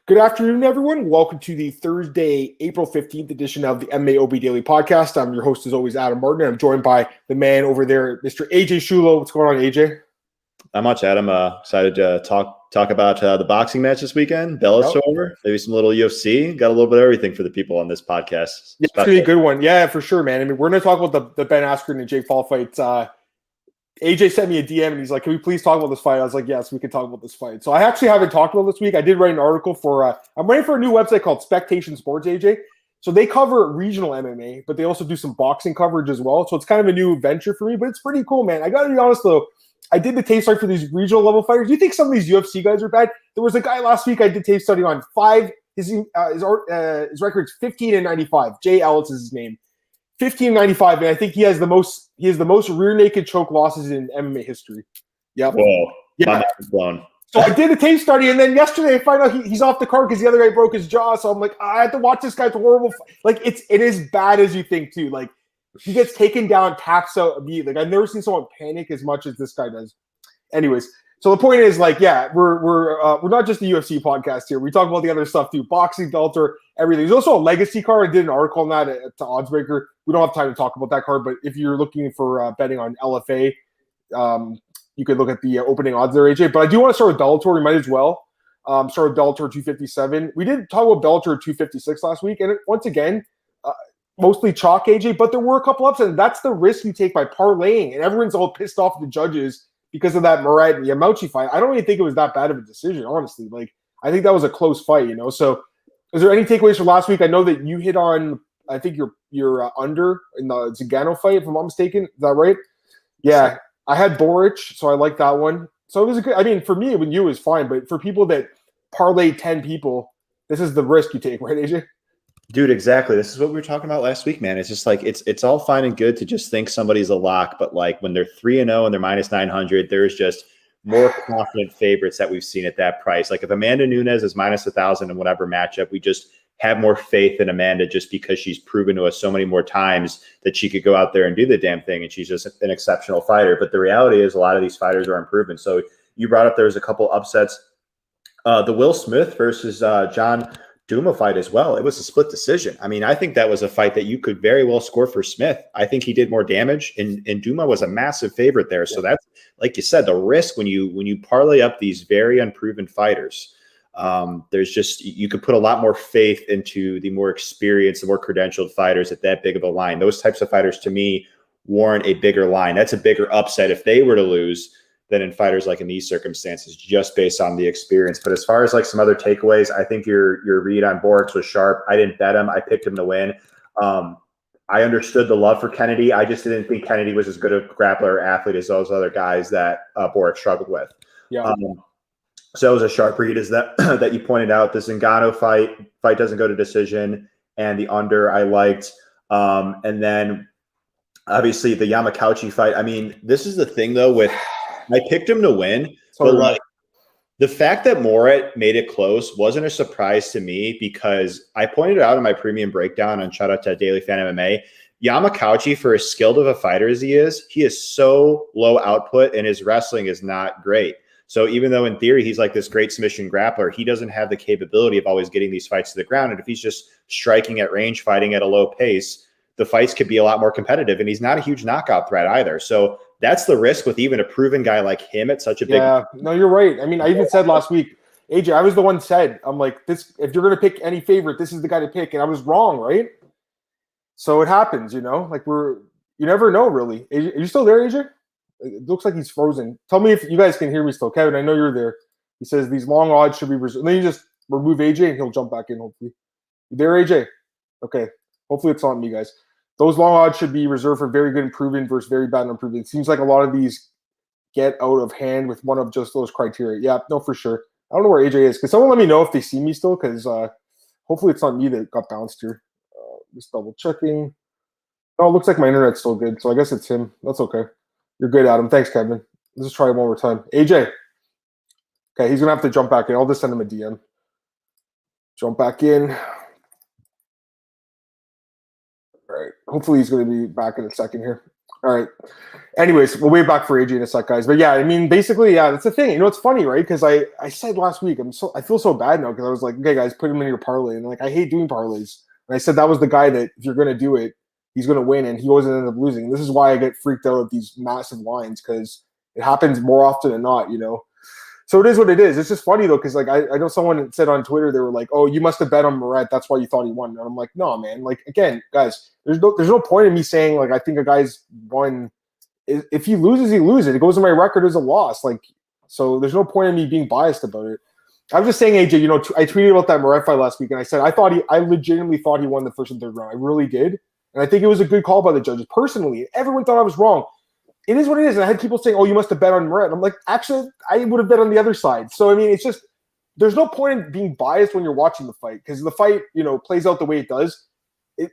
Good afternoon, everyone. Welcome to the Thursday, April 15th edition of the MMAOB Daily Podcast. I'm your host, as always, Adam Martin. I'm joined by the man over there, Mr. AJ Schullo. What's going on, AJ? Not much, Adam. Excited to talk about the boxing match this weekend. Bellator, maybe some little UFC. Got a little bit of everything for the people on this podcast. Yeah, it's going to be a good one. Yeah, for sure, man. I mean, we're going to talk about the Ben Askren and Jake Paul fights. AJ sent me a DM and he's like, can we please talk about this fight? I was like, yes, we can talk about this fight. So I actually haven't talked about this week. I did write an article for, I'm writing for a new website called Spectation Sports, AJ. So they cover regional MMA, but they also do some boxing coverage as well. So it's kind of a new venture for me, but it's pretty cool, man. I got to be honest, though. I did the tape study for these regional level fighters. Do you think some of these UFC guys are bad? There was a guy last week I did tape study on his record's 15-95. Jay Ellis is his name. 15-95, and I think he has the most rear naked choke losses in MMA history. Yep. Whoa. Yeah. Blown. So I did a tape study, and then yesterday I find out he's off the card because the other guy broke his jaw. So I'm like, I had to watch this guy's horrible. Like it is bad as you think too. Like he gets taken down, taps out immediately. Like I've never seen someone panic as much as this guy does. Anyways, so the point is, like, yeah, we're not just a UFC podcast here. We talk about the other stuff too, boxing, Bellator, everything. There's also a legacy card. I did an article on that to Oddsbreaker. We don't have time to talk about that card, but if you're looking for betting on LFA, you could look at the opening odds there, AJ. But I do want to start with Bellator. We might as well start with Bellator 257. We did talk about Bellator 256 last week, and once again, mostly chalk, AJ. But there were a couple ups, and that's the risk you take by parlaying. And everyone's all pissed off at the judges because of that Murat and Yamauchi fight. I don't even think it was that bad of a decision, honestly. Like I think that was a close fight, you know. So, is there any takeaways from last week? I know that you hit on. I think you're under in the Zagano fight, if I'm not mistaken. Is that right? Yeah, I had Boric, so I like that one. So it was a good. I mean, for me, when you was fine, but for people that parlay 10 people, this is the risk you take, right, AJ? Dude, exactly. This is what we were talking about last week, man. It's just like it's all fine and good to just think somebody's a lock, but like when they're 3-0 and they're minus 900, there's just more confident favorites that we've seen at that price. Like if Amanda Nunes is minus 1,000 in whatever matchup, we just have more faith in Amanda just because she's proven to us so many more times that she could go out there and do the damn thing, and she's just an exceptional fighter. But the reality is a lot of these fighters are improving. So you brought up there was a couple upsets. The Will Smith versus John Duma fight as well. It was a split decision. I mean, I think that was a fight that you could very well score for Smith. I think he did more damage, and Duma was a massive favorite there. So that's, like you said, the risk when you parlay up these very unproven fighters. There's just, you could put a lot more faith into the more experienced, the more credentialed fighters at that big of a line. Those types of fighters, to me, warrant a bigger line. That's a bigger upset if they were to lose than in fighters like in these circumstances, just based on the experience. But as far as like some other takeaways, I think your read on Borix was sharp. I didn't bet him. I picked him to win. I understood the love for Kennedy. I just didn't think Kennedy was as good a grappler or athlete as those other guys that Borix struggled with. Yeah. So it was a sharp read, is that that you pointed out. The Zingano fight doesn't go to decision, and the under I liked. And then obviously the Yamakauchi fight. I mean, this is the thing though with I picked him to win, but like the fact that Morat made it close wasn't a surprise to me because I pointed it out in my premium breakdown on shout out to Daily Fan MMA. Yamakauchi, for as skilled of a fighter as he is so low output and his wrestling is not great. So even though in theory he's like this great submission grappler, he doesn't have the capability of always getting these fights to the ground. And if he's just striking at range, fighting at a low pace, the fights could be a lot more competitive. And he's not a huge knockout threat either. So that's the risk with even a proven guy like him at such a big. Yeah, no, you're right. I mean, I even said last week, AJ, I was the one said, I'm like, this, if you're going to pick any favorite, this is the guy to pick. And I was wrong, right? So it happens, you know, like you never know really. Are you still there, AJ? It looks like he's frozen. Tell me if you guys can hear me still. Kevin, I know you're there. He says these long odds should be reserved. Then you just remove AJ and he'll jump back in, hopefully. You there, AJ? Okay. Hopefully it's not me, guys. Those long odds should be reserved for very good and proven versus very bad and unproven. It seems like a lot of these get out of hand with one of just those criteria. Yeah, no, for sure. I don't know where AJ is. Can someone let me know if they see me still? Because hopefully it's not me that got bounced here. Just double checking. Oh, it looks like my internet's still good. So I guess it's him. That's okay. You're good, Adam. Thanks, Kevin. Let's just try it one more time. AJ. Okay, he's going to have to jump back in. I'll just send him a DM. Jump back in. All right. Hopefully he's going to be back in a second here. All right. Anyways, we'll wait back for AJ in a sec, guys. But yeah, I mean, basically, yeah, that's the thing. You know, it's funny, right? Because I said last week, I feel so bad now because I was like, okay, guys, put him in your parlay, and like I hate doing parlays. And I said that was the guy that if you're gonna do it, he's gonna win, and he always ended up losing. And this is why I get freaked out at these massive lines because it happens more often than not, you know. So it is what it is. It's just funny though, because like I know someone said on Twitter they were like, "Oh, you must have bet on Murat. That's why you thought he won." And I'm like, "No, man. Like again, guys, there's no point in me saying like I think a guy's won." If he loses, he loses. It goes in my record as a loss. Like, so there's no point in me being biased about it. I was just saying, AJ, you know, I tweeted about that Murat fight last week, and I said I legitimately thought he won the first and third round. I really did, and I think it was a good call by the judges. Personally, everyone thought I was wrong. It is what it is, and I had people saying, "Oh, you must have bet on Murat." I'm like, actually, I would have bet on the other side. So I mean, it's just there's no point in being biased when you're watching the fight because the fight, you know, plays out the way it does. It,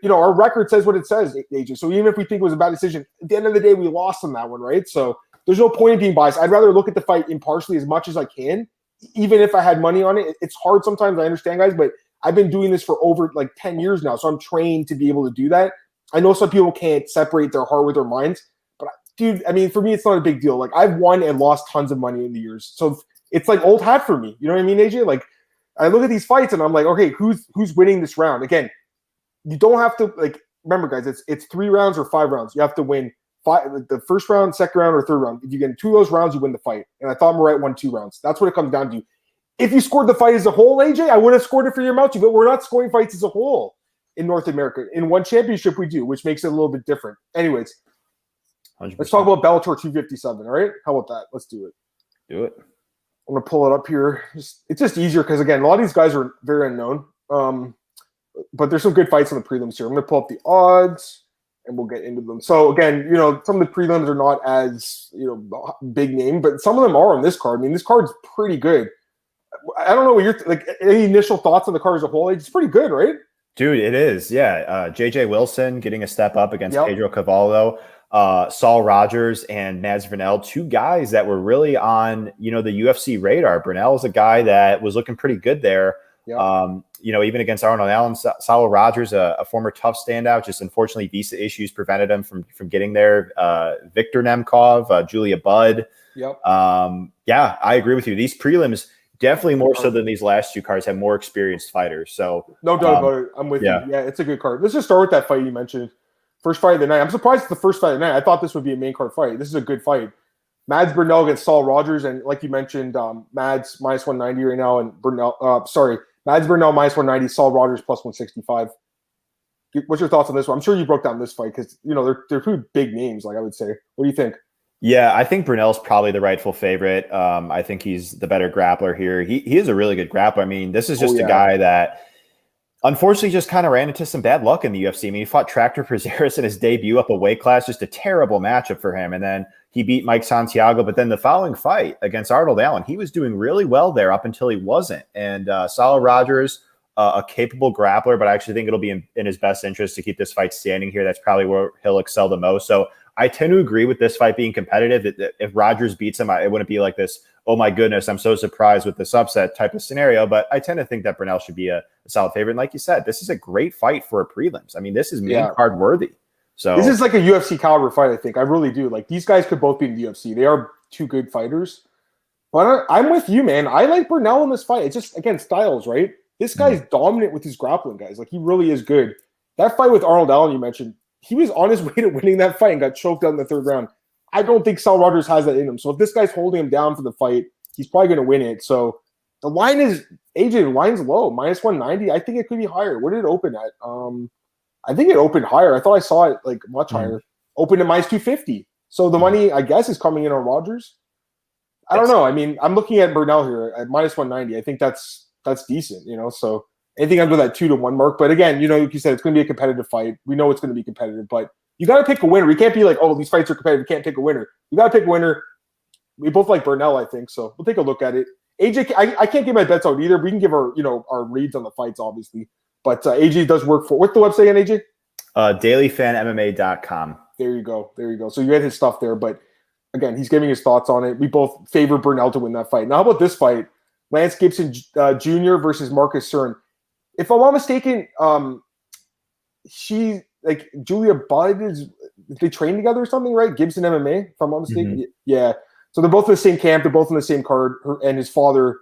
you know, our record says what it says, AJ. So even if we think it was a bad decision, at the end of the day, we lost on that one, right? So there's no point in being biased. I'd rather look at the fight impartially as much as I can, even if I had money on it. It's hard sometimes, I understand, guys, but I've been doing this for over like 10 years now, so I'm trained to be able to do that. I know some people can't separate their heart with their minds, but dude, I mean, for me, it's not a big deal. Like I've won and lost tons of money in the years, so it's like old hat for me. You know what I mean, AJ? Like I look at these fights and I'm like, okay, who's winning this round? Again, you don't have to like remember, guys. It's 3 rounds or 5 rounds. You have to win the first round, second round, or third round. If you get in 2 of those rounds, you win the fight. And I thought Murat won 2 rounds. That's what it comes down to. If you scored the fight as a whole, AJ, I would have scored it for your Mouchy, but we're not scoring fights as a whole in North America. In one championship, we do, which makes it a little bit different. Anyways, 100%. Let's talk about Bellator 257. All right, how about that? Let's do it. Do it. I'm gonna pull it up here. It's just easier because again, a lot of these guys are very unknown. But there's some good fights on the prelims here. I'm going to pull up the odds, and we'll get into them. So, again, you know, some of the prelims are not as, you know, big name, but some of them are on this card. I mean, this card's pretty good. I don't know what you're like. Any initial thoughts on the card as a whole? It's pretty good, right? Dude, it is. Yeah. JJ Wilson getting a step up against Pedro Carvalho, Saul Rogers, and Mads Burnell, 2 guys that were really on, you know, the UFC radar. Burnell is a guy that was looking pretty good there. Yep. You know, even against Arnold Allen, Saul Rogers, a former tough standout, just unfortunately visa issues prevented him from getting there. Victor Nemkov, Julia Budd. Yep. Yeah, I agree with you. These prelims definitely more so than these last 2 cards have more experienced fighters. So no doubt about it. I'm with you. Yeah, it's a good card. Let's just start with that fight you mentioned. First fight of the night. I'm surprised it's the first fight of the night. I thought this would be a main card fight. This is a good fight. Mads Burnell against Saul Rogers, and like you mentioned, Mads minus 190 right now, and Mads Burnell minus 190, Saul Rogers plus 165. What's your thoughts on this one? I'm sure you broke down this fight because, you know, they're 2 big names, like I would say. What do you think? Yeah, I think Burnell's probably the rightful favorite. I think he's the better grappler here. He is a really good grappler. I mean, this is just a guy that unfortunately just kind of ran into some bad luck in the UFC. I mean, he fought Tractor Prazeres in his debut up a weight class, just a terrible matchup for him. And then he beat Mike Santiago, but then the following fight against Arnold Allen, he was doing really well there up until he wasn't. And Saul Rogers, a capable grappler, but I actually think it'll be in his best interest to keep this fight standing here. That's probably where he'll excel the most. So I tend to agree with this fight being competitive. If Rogers beats him, it wouldn't be like this, oh my goodness, I'm so surprised with this upset type of scenario. But I tend to think that Burnell should be a solid favorite. And like you said, this is a great fight for a prelims. I mean, this is main card worthy. So this is like a UFC caliber fight, I think. I really do. Like, these guys could both be in the UFC. They are 2 good fighters. But I'm with you, man. I like Burnell in this fight. It's just, again, styles, right? This guy's dominant with his grappling, guys. Like, he really is good. That fight with Arnold Allen you mentioned, he was on his way to winning that fight and got choked out in the 3rd round. I don't think Saul Rogers has that in him. So if this guy's holding him down for the fight, he's probably going to win it. So the line is, AJ, the line's low, minus 190. I think it could be higher. What did it open at? I think it opened higher. I thought I saw it like much higher. Opened at minus 250. So the money, I guess, is coming in on Rogers. I don't know. I mean, I'm looking at Burnell here at minus 190. I think that's decent, you know. So anything under that 2-1 mark. But again, you know, like you said, it's going to be a competitive fight. We know it's going to be competitive, but you got to pick a winner. We can't be like, oh, these fights are competitive. We can't pick a winner. You got to pick a winner. We both like Burnell, I think. So we'll take a look at it. AJ, I can't give my bets out either. We can give our, you know, our reads on the fights, obviously. But AJ does work for, what's the website again, AJ? DailyFanMMA.com. There you go. So you had his stuff there. But again, he's giving his thoughts on it. We both favor Burnell to win that fight. Now, how about this fight? Lance Gibson Jr. versus Marcus Cern. If I'm not mistaken, Julia Budd is they train together or something, right? Gibson MMA, if I'm not mistaken. Mm-hmm. Yeah. So they're both in the same camp. They're both in the same card. And his father,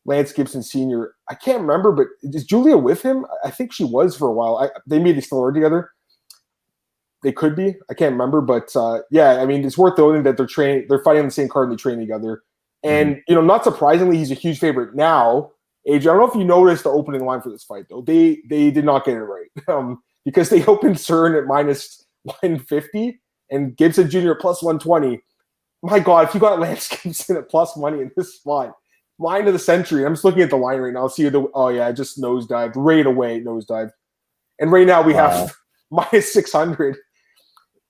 Lance Gibson Sr., I can't remember, but is Julia with him? I think she was for a while. They still are together. They could be. I can't remember. But yeah, I mean, it's worth noting that they're fighting on the same card and they train together. And, not surprisingly, he's a huge favorite now. AJ, I don't know if you noticed the opening line for this fight, though. They did not get it right because they opened Cern at minus 150 and Gibson Jr. plus 120. My God, if you got Lance Gibson at plus money in this spot, line of the century. I'm just looking at the line right now. I'll see it just nosedived right away, nosedived. And right now we have minus 600.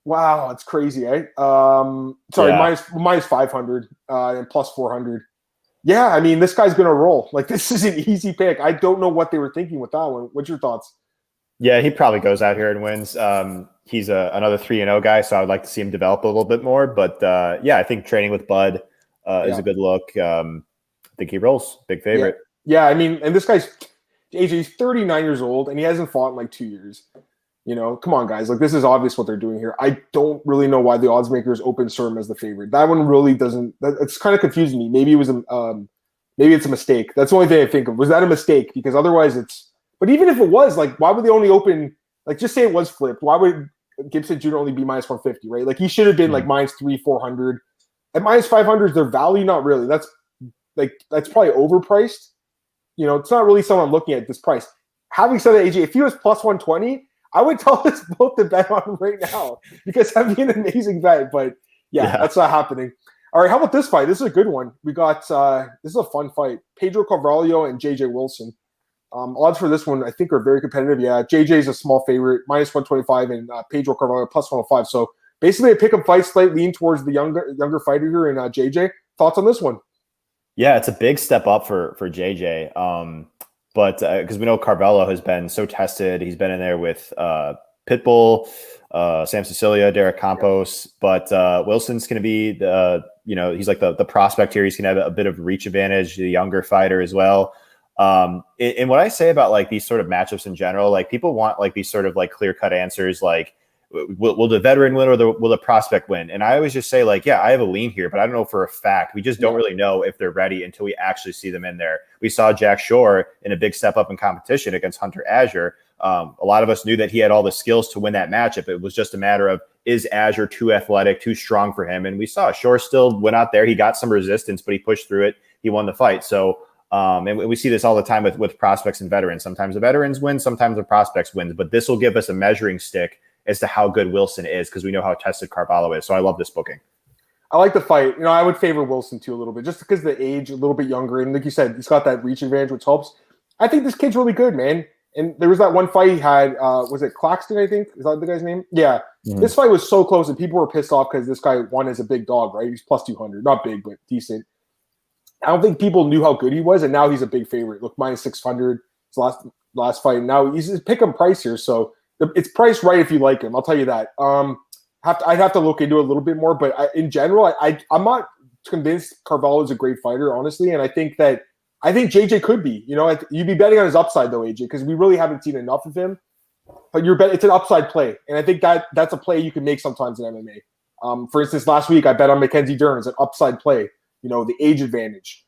Wow, it's crazy, eh? Minus 500 and plus 400. Yeah, I mean, this guy's going to roll. Like, this is an easy pick. I don't know what they were thinking with that one. What's your thoughts? Yeah, he probably goes out here and wins. He's another 3-0 guy, so I would like to see him develop a little bit more. But, yeah, I think training with Bud is a good look. I think he rolls. Big favorite. Yeah, I mean, and this guy's – AJ, he's 39 years old, and he hasn't fought in, like, 2 years. Come on, guys. Like, this is obvious what they're doing here. I don't really know why the odds makers open Cern as the favorite. That one really doesn't. It's kind of confusing me. Maybe it was maybe it's a mistake. That's the only thing I think of. Was that a mistake? Because otherwise, it's. But even if it was, like, why would they only open? Like, just say it was flipped. Why would Gibson Jr. only be minus 150? Right? Like, he should have been like minus 300-400. At minus 500 is their value. Not really. That's probably overpriced. It's not really someone looking at this price. Having said that, AJ, if he was plus 120. I would tell us both to bet on him right now because that'd be an amazing bet. But yeah, that's not happening. All right, how about this fight? This is a good one. We got this is a fun fight. Pedro Carvalho and JJ Wilson. Odds for this one I think are very competitive. Yeah, JJ is a small favorite, minus 125, and Pedro Carvalho plus 105. So basically, a pick 'em fight, slight lean towards the younger fighter here in JJ. Thoughts on this one? Yeah, it's a big step up for JJ. But because we know Carvalho has been so tested, he's been in there with Pitbull, Sam Sicilia, Derek Campos. But Wilson's going to be he's like the prospect here. He's going to have a bit of reach advantage, the younger fighter as well. And what I say about like these sort of matchups in general, like people want like these sort of like clear cut answers, like will the veteran win or will the prospect win? And I always just say like, yeah, I have a lean here, but I don't know for a fact. We just don't really know if they're ready until we actually see them in there. We saw Jack Shore in a big step up in competition against Hunter Azure. A lot of us knew that he had all the skills to win that matchup. It was just a matter of, is Azure too athletic, too strong for him? And we saw Shore still went out there. He got some resistance, but he pushed through it. He won the fight. So, and we see this all the time with prospects and veterans. Sometimes the veterans win, sometimes the prospects win, but this will give us a measuring stick as to how good Wilson is because we know how tested Carvalho is. So I love this booking. I like the fight. I would favor Wilson too a little bit just because the age a little bit younger. And like you said, he's got that reach advantage, which helps. I think this kid's really good, man. And there was that one fight he had, was it Claxton, I think? Is that the guy's name? Yeah. Mm-hmm. This fight was so close and people were pissed off because this guy won as a big dog, right? He's plus 200. Not big, but decent. I don't think people knew how good he was, and now he's a big favorite. Look, minus 600 his last fight. Now he's a pick 'em price here, so it's priced right if you like him. I'll tell you that. I'd have to look into it a little bit more, but in general, I'm not convinced Carvalho is a great fighter, honestly, and I think JJ could be. You'd be betting on his upside though, AJ, because we really haven't seen enough of him. But it's an upside play, and I think that's a play you can make sometimes in MMA. For instance, last week I bet on Mackenzie Dern as an upside play. The age advantage,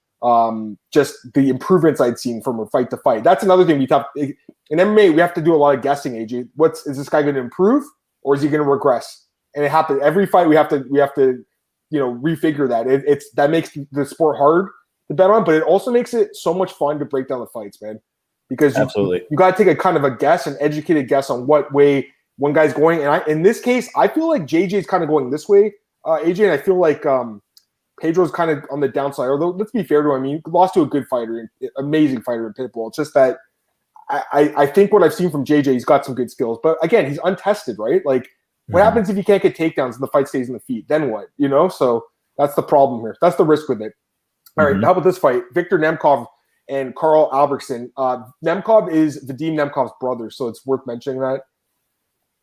just the improvements I'd seen from fight to fight. That's another thing in MMA. We have to do a lot of guessing. AJ, is this guy going to improve or is he going to regress? And it happens every fight. We have to refigure that. That makes the sport hard to bet on, but it also makes it so much fun to break down the fights, man. Because you got to take a kind of a guess, an educated guess on what way one guy's going. And in this case, I feel like JJ is kind of going this way, AJ, and I feel like Pedro's kind of on the downside. Although, let's be fair to him, he lost to a good fighter, amazing fighter in Pitbull. It's just that I think what I've seen from JJ, he's got some good skills. But again, he's untested, right? Like, what happens if you can't get takedowns and the fight stays in the feet? Then what? So that's the problem here. That's the risk with it. All right, how about this fight? Victor Nemkov and Carl Albrechtsen. Nemkov is Vadim Nemkov's brother, so it's worth mentioning that.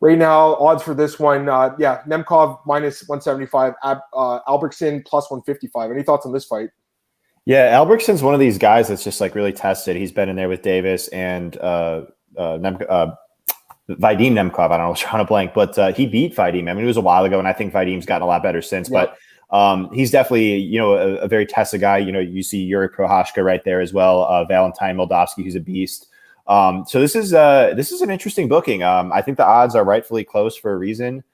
Right now, odds for this one, Nemkov minus 175, Albrechtsen plus 155. Any thoughts on this fight? Yeah, Albrechtsen's one of these guys that's just like really tested. He's been in there with Davis and Vadim Nemkov. I don't know, I was trying to blank, but he beat Vadim. I mean, it was a while ago, and I think Vadim's gotten a lot better since. Yeah. But he's definitely, a very Tessa guy. You see Yuri Prohashka right there as well. Valentine Moldavsky, who's a beast. So this is an interesting booking. I think the odds are rightfully close for a reason.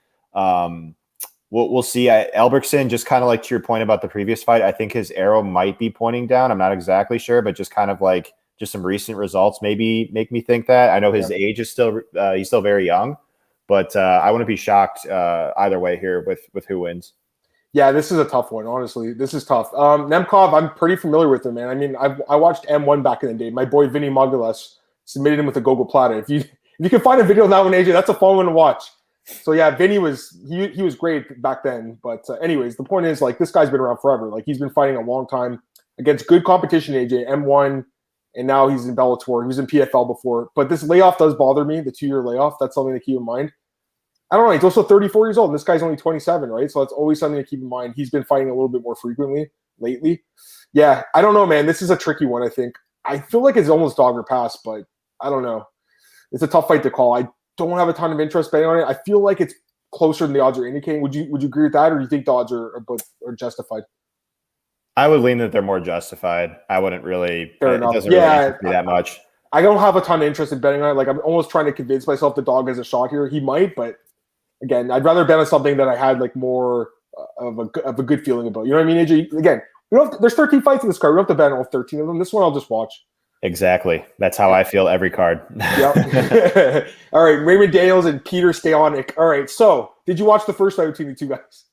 We'll see. Elberkson, just kind of like to your point about the previous fight, I think his arrow might be pointing down. I'm not exactly sure, but just kind of like just some recent results maybe make me think that. I know his age is still he's still very young, but I wouldn't be shocked either way here with who wins. Yeah, this is a tough one. Honestly, this is tough. Nemkov, I'm pretty familiar with him, man. I mean, I watched M1 back in the day. My boy Vinny Mogulas submitted him with a Gogo Plata. If you can find a video of that one, AJ, that's a fun one to watch. So yeah, Vinny was great back then. But anyways, the point is, like, this guy's been around forever. Like, he's been fighting a long time against good competition. AJ, M1, and now he's in Bellator. He was in PFL before. But this layoff does bother me. The 2-year layoff. That's something to keep in mind. I don't know. He's also 34 years old, and this guy's only 27, right? So that's always something to keep in mind. He's been fighting a little bit more frequently lately. Yeah, I don't know, man. This is a tricky one. I think I feel like it's almost dog or pass, but I don't know. It's a tough fight to call. I don't have a ton of interest betting on it. I feel like it's closer than the odds are indicating. Would you agree with that, or do you think the odds are justified? I would lean that they're more justified. I wouldn't really. Fair enough. Doesn't really interest me that much. I don't have a ton of interest in betting on it. Like, I'm almost trying to convince myself the dog has a shot here. He might, but again, I'd rather bet on something that I had like more of a good feeling about. You know what I mean, AJ? Again, there's 13 fights in this card. We don't have to bet on all 13 of them. This one I'll just watch. Exactly. That's how I feel every card. Yep. All right, Raymond Daniels and Peter Stewanik. All right, so did you watch the first fight between the two guys?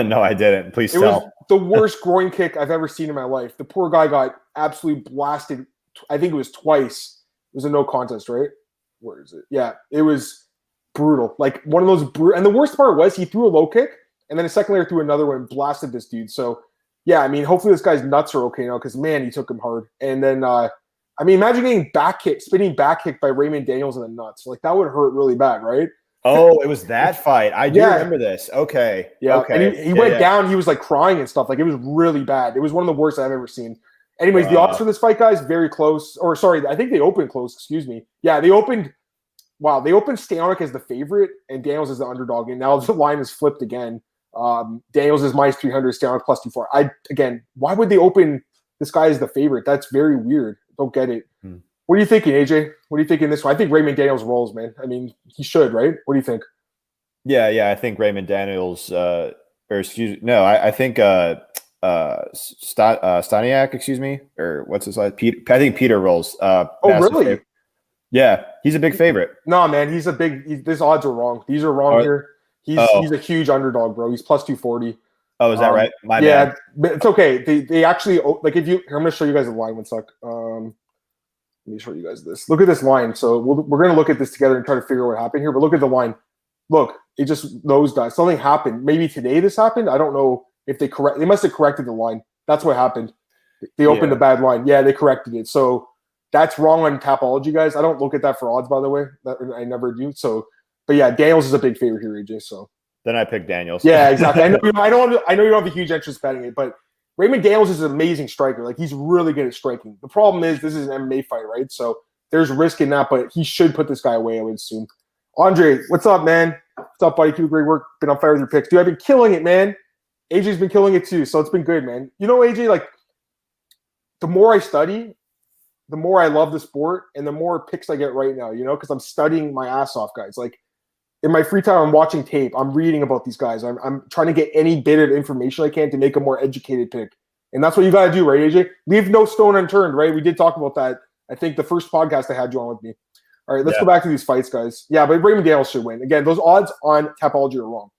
No, I didn't. Please tell. It was the worst groin kick I've ever seen in my life. The poor guy got absolutely blasted. I think it was twice. It was a no contest, right? Where is it? Yeah, it was brutal. Like one of those and the worst part was he threw a low kick, and then a second later threw another one and blasted this dude. So, yeah, I mean, hopefully this guy's nuts are okay now because, man, he took him hard. And then, I mean, imagine getting spinning back kick by Raymond Daniels in the nuts. Like, that would hurt really bad, right? Oh, it was that fight. I do remember this. Okay. Yeah. Okay. And he went down. He was, like, crying and stuff. Like, it was really bad. It was one of the worst I've ever seen. Anyways, the odds for this fight, guys, very close. Or, sorry, I think they opened close. Excuse me. Yeah, they opened Stewanik as the favorite and Daniels as the underdog. And now the line is flipped again. Daniels is minus 300, Stewanik plus 240. Again, why would they open this guy as the favorite? That's very weird. Don't get it. What are you thinking, AJ? What are you thinking this one? I think Raymond Daniels rolls, man. I mean, he should, right? What do you think? Yeah. I think Raymond Daniels, I think Staniak, excuse me, or what's his last? I think Peter rolls. Really? Yeah, he's a big favorite. No, man, these odds are wrong. These are wrong here. He's a huge underdog, bro. He's plus 240. Oh, is that right? My bad. But it's okay. They actually like I'm going to show you guys the line one sec. Let me show you guys this. Look at this line. So we're going to look at this together and try to figure out what happened here. But look at the line. Look, it just nosedived. Something happened. Maybe today this happened. I don't know if they must have corrected the line. That's what happened. They opened a bad line. Yeah, they corrected it. So that's wrong on Tapology, guys. I don't look at that for odds, by the way. I never do. So, but yeah, Daniels is a big favorite here, AJ. So then I picked Daniels. Yeah, exactly. I know you don't have a huge interest betting it, but Raymond Daniels is an amazing striker. Like, he's really good at striking. The problem is this is an MMA fight, right? So there's risk in that, but he should put this guy away, I would assume. Andre, what's up, man? What's up, buddy? Keep up great work. Been on fire with your picks. Dude, I've been killing it, man. AJ's been killing it too, so it's been good, man. You know, AJ, like, the more I study, the more I love the sport, and the more picks I get right now, you know, because I'm studying my ass off, guys. Like, in my free time, I'm watching tape. I'm reading about these guys. I'm trying to get any bit of information I can to make a more educated pick. And that's what you got to do, right, AJ? Leave no stone unturned, right? We did talk about that. I think the first podcast I had you on with me. All right, let's go back to these fights, guys. Yeah, but Raymond Daniels should win. Again, those odds on Tapology are wrong.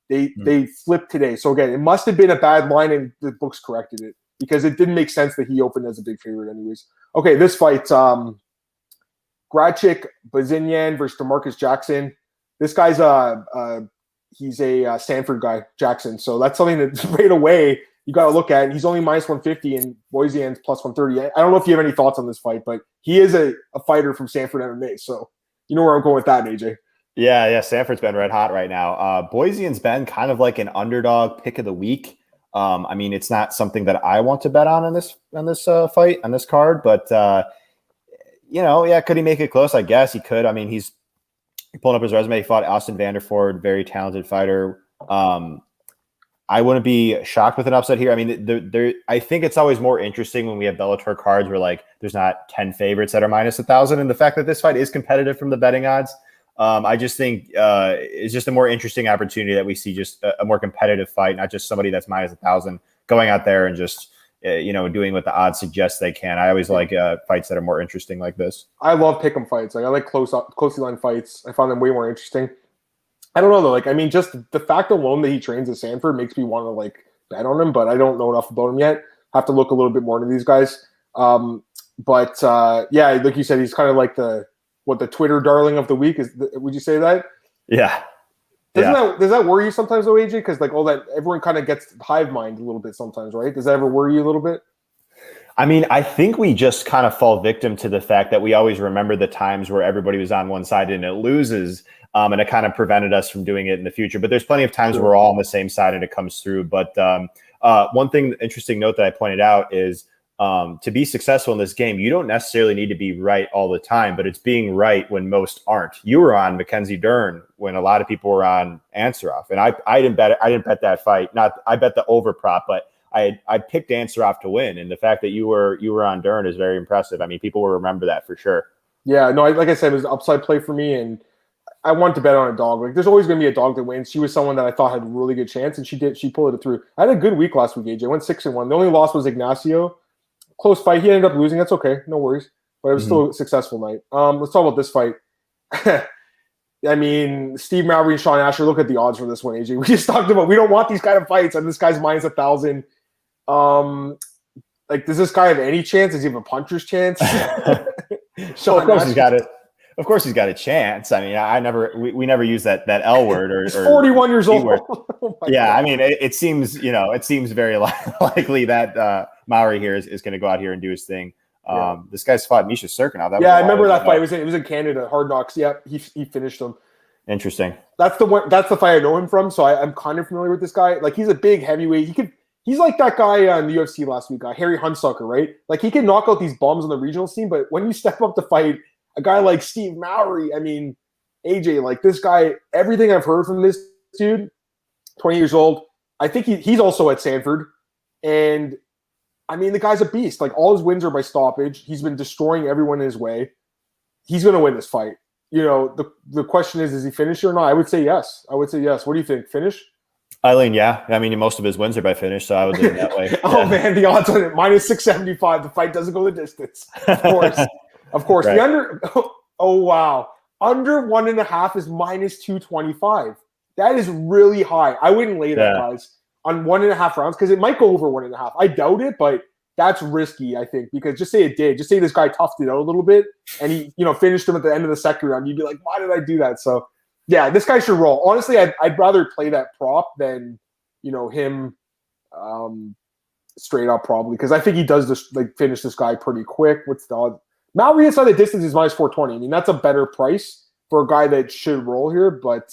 They flipped today. So, again, it must have been a bad line, and the books corrected it because it didn't make sense that he opened as a big favorite anyways. Okay, this fight, Gracik, Bazinian versus DeMarcus Jackson. This guy's he's a Stanford guy, Jackson. So that's something that right away you got to look at. He's only minus 150 and Boisian's plus 130. I don't know if you have any thoughts on this fight, but he is a fighter from Stanford MMA. So you know where I'm going with that, AJ. Yeah. Stanford's been red hot right now. Boisian's been kind of like an underdog pick of the week. I mean, it's not something that I want to bet on this fight, on this card, but could he make it close? I guess he could. I mean, he's Pulling up his resume, he fought Austin Vanderford, very talented fighter. I wouldn't be shocked with an upset here. I mean, I think it's always more interesting when we have Bellator cards where like there's not 10 favorites that are minus 1,000, and the fact that this fight is competitive from the betting odds. I just think it's just a more interesting opportunity that we see just a more competitive fight, not just somebody that's minus 1,000 going out there and just doing what the odds suggest they can. I always like fights that are more interesting like this. I love pick'em fights. Like I like closely line fights. I find them way more interesting. I don't know though. Like I mean, just the fact alone that he trains at Sanford makes me want to like bet on him, but I don't know enough about him yet. Have to look a little bit more into these guys. But yeah, like you said, he's kind of like the Twitter darling of the week. Would you say that? Yeah. Does that worry you sometimes though, AJ? Because like all that, everyone kind of gets hive mind a little bit sometimes, right? Does that ever worry you a little bit? I mean, I think we just kind of fall victim to the fact that we always remember the times where everybody was on one side and it loses. And it kind of prevented us from doing it in the future. But there's plenty of times where we're all on the same side and it comes through. But one interesting note that I pointed out is to be successful in this game, you don't necessarily need to be right all the time, but it's being right when most aren't. You were on Mackenzie Dern when a lot of people were on Ansarov, and I didn't bet that fight. I bet the over prop, but I picked Ansarov to win, and the fact that you were on Dern is very impressive. I mean, people will remember that for sure. Yeah, no, like I said, it was an upside play for me, and I wanted to bet on a dog. Like, there's always going to be a dog that wins. She was someone that I thought had a really good chance, and she pulled it through. I had a good week last week, AJ. I went 6-1. The only loss was Ignacio. Close fight. He ended up losing. That's okay. No worries. But it was still a successful night. Let's talk about this fight. I mean, Steve Mowry and Sean Asher, look at the odds for this one, AJ. We just talked about we don't want these kind of fights, and this guy's minus 1,000. Like, does this guy have any chance? Does he have a puncher's chance? So of course he's got it. Of course he's got a chance. I mean, we never use that L word or he's 41 years old. Oh yeah, God. I mean, it seems very likely that Mowry here is going to go out here and do his thing. This guy's fought Misha Serkinov. I remember that fight. It was in Canada, Hard Knocks. Yeah, he finished him. Interesting. That's the fight I know him from. So I'm kind of familiar with this guy. Like, he's a big heavyweight. He's like that guy on the UFC last week, Harry Hunsucker, right? Like, he can knock out these bums on the regional scene, but when you step up to fight a guy like Steve Mowry, I mean, AJ, like this guy, everything I've heard from this dude, 20 years old, I think he's also at Sanford. And I mean, the guy's a beast. Like, all his wins are by stoppage. He's been destroying everyone in his way. He's going to win this fight. The question is he finished or not? I would say yes. What do you think? Finish? I lean, yeah. I mean, most of his wins are by finish, so I would lean that way. Oh, man, the odds on it, minus 675. The fight doesn't go the distance. Of course. Of course. Right. The under – oh, wow. Under 1.5 is minus 225. That is really high. I wouldn't lay that, guys, on 1.5 rounds because it might go over 1.5. I doubt it, but that's risky, I think, because just say it did. Just say this guy toughed it out a little bit and he, finished him at the end of the second round. You'd be like, why did I do that? So, yeah, this guy should roll. Honestly, I'd rather play that prop than, him straight up probably because I think he does this, finish this guy pretty quick. What's the odds? Mowry inside the distance is minus 420. I mean, that's a better price for a guy that should roll here. But,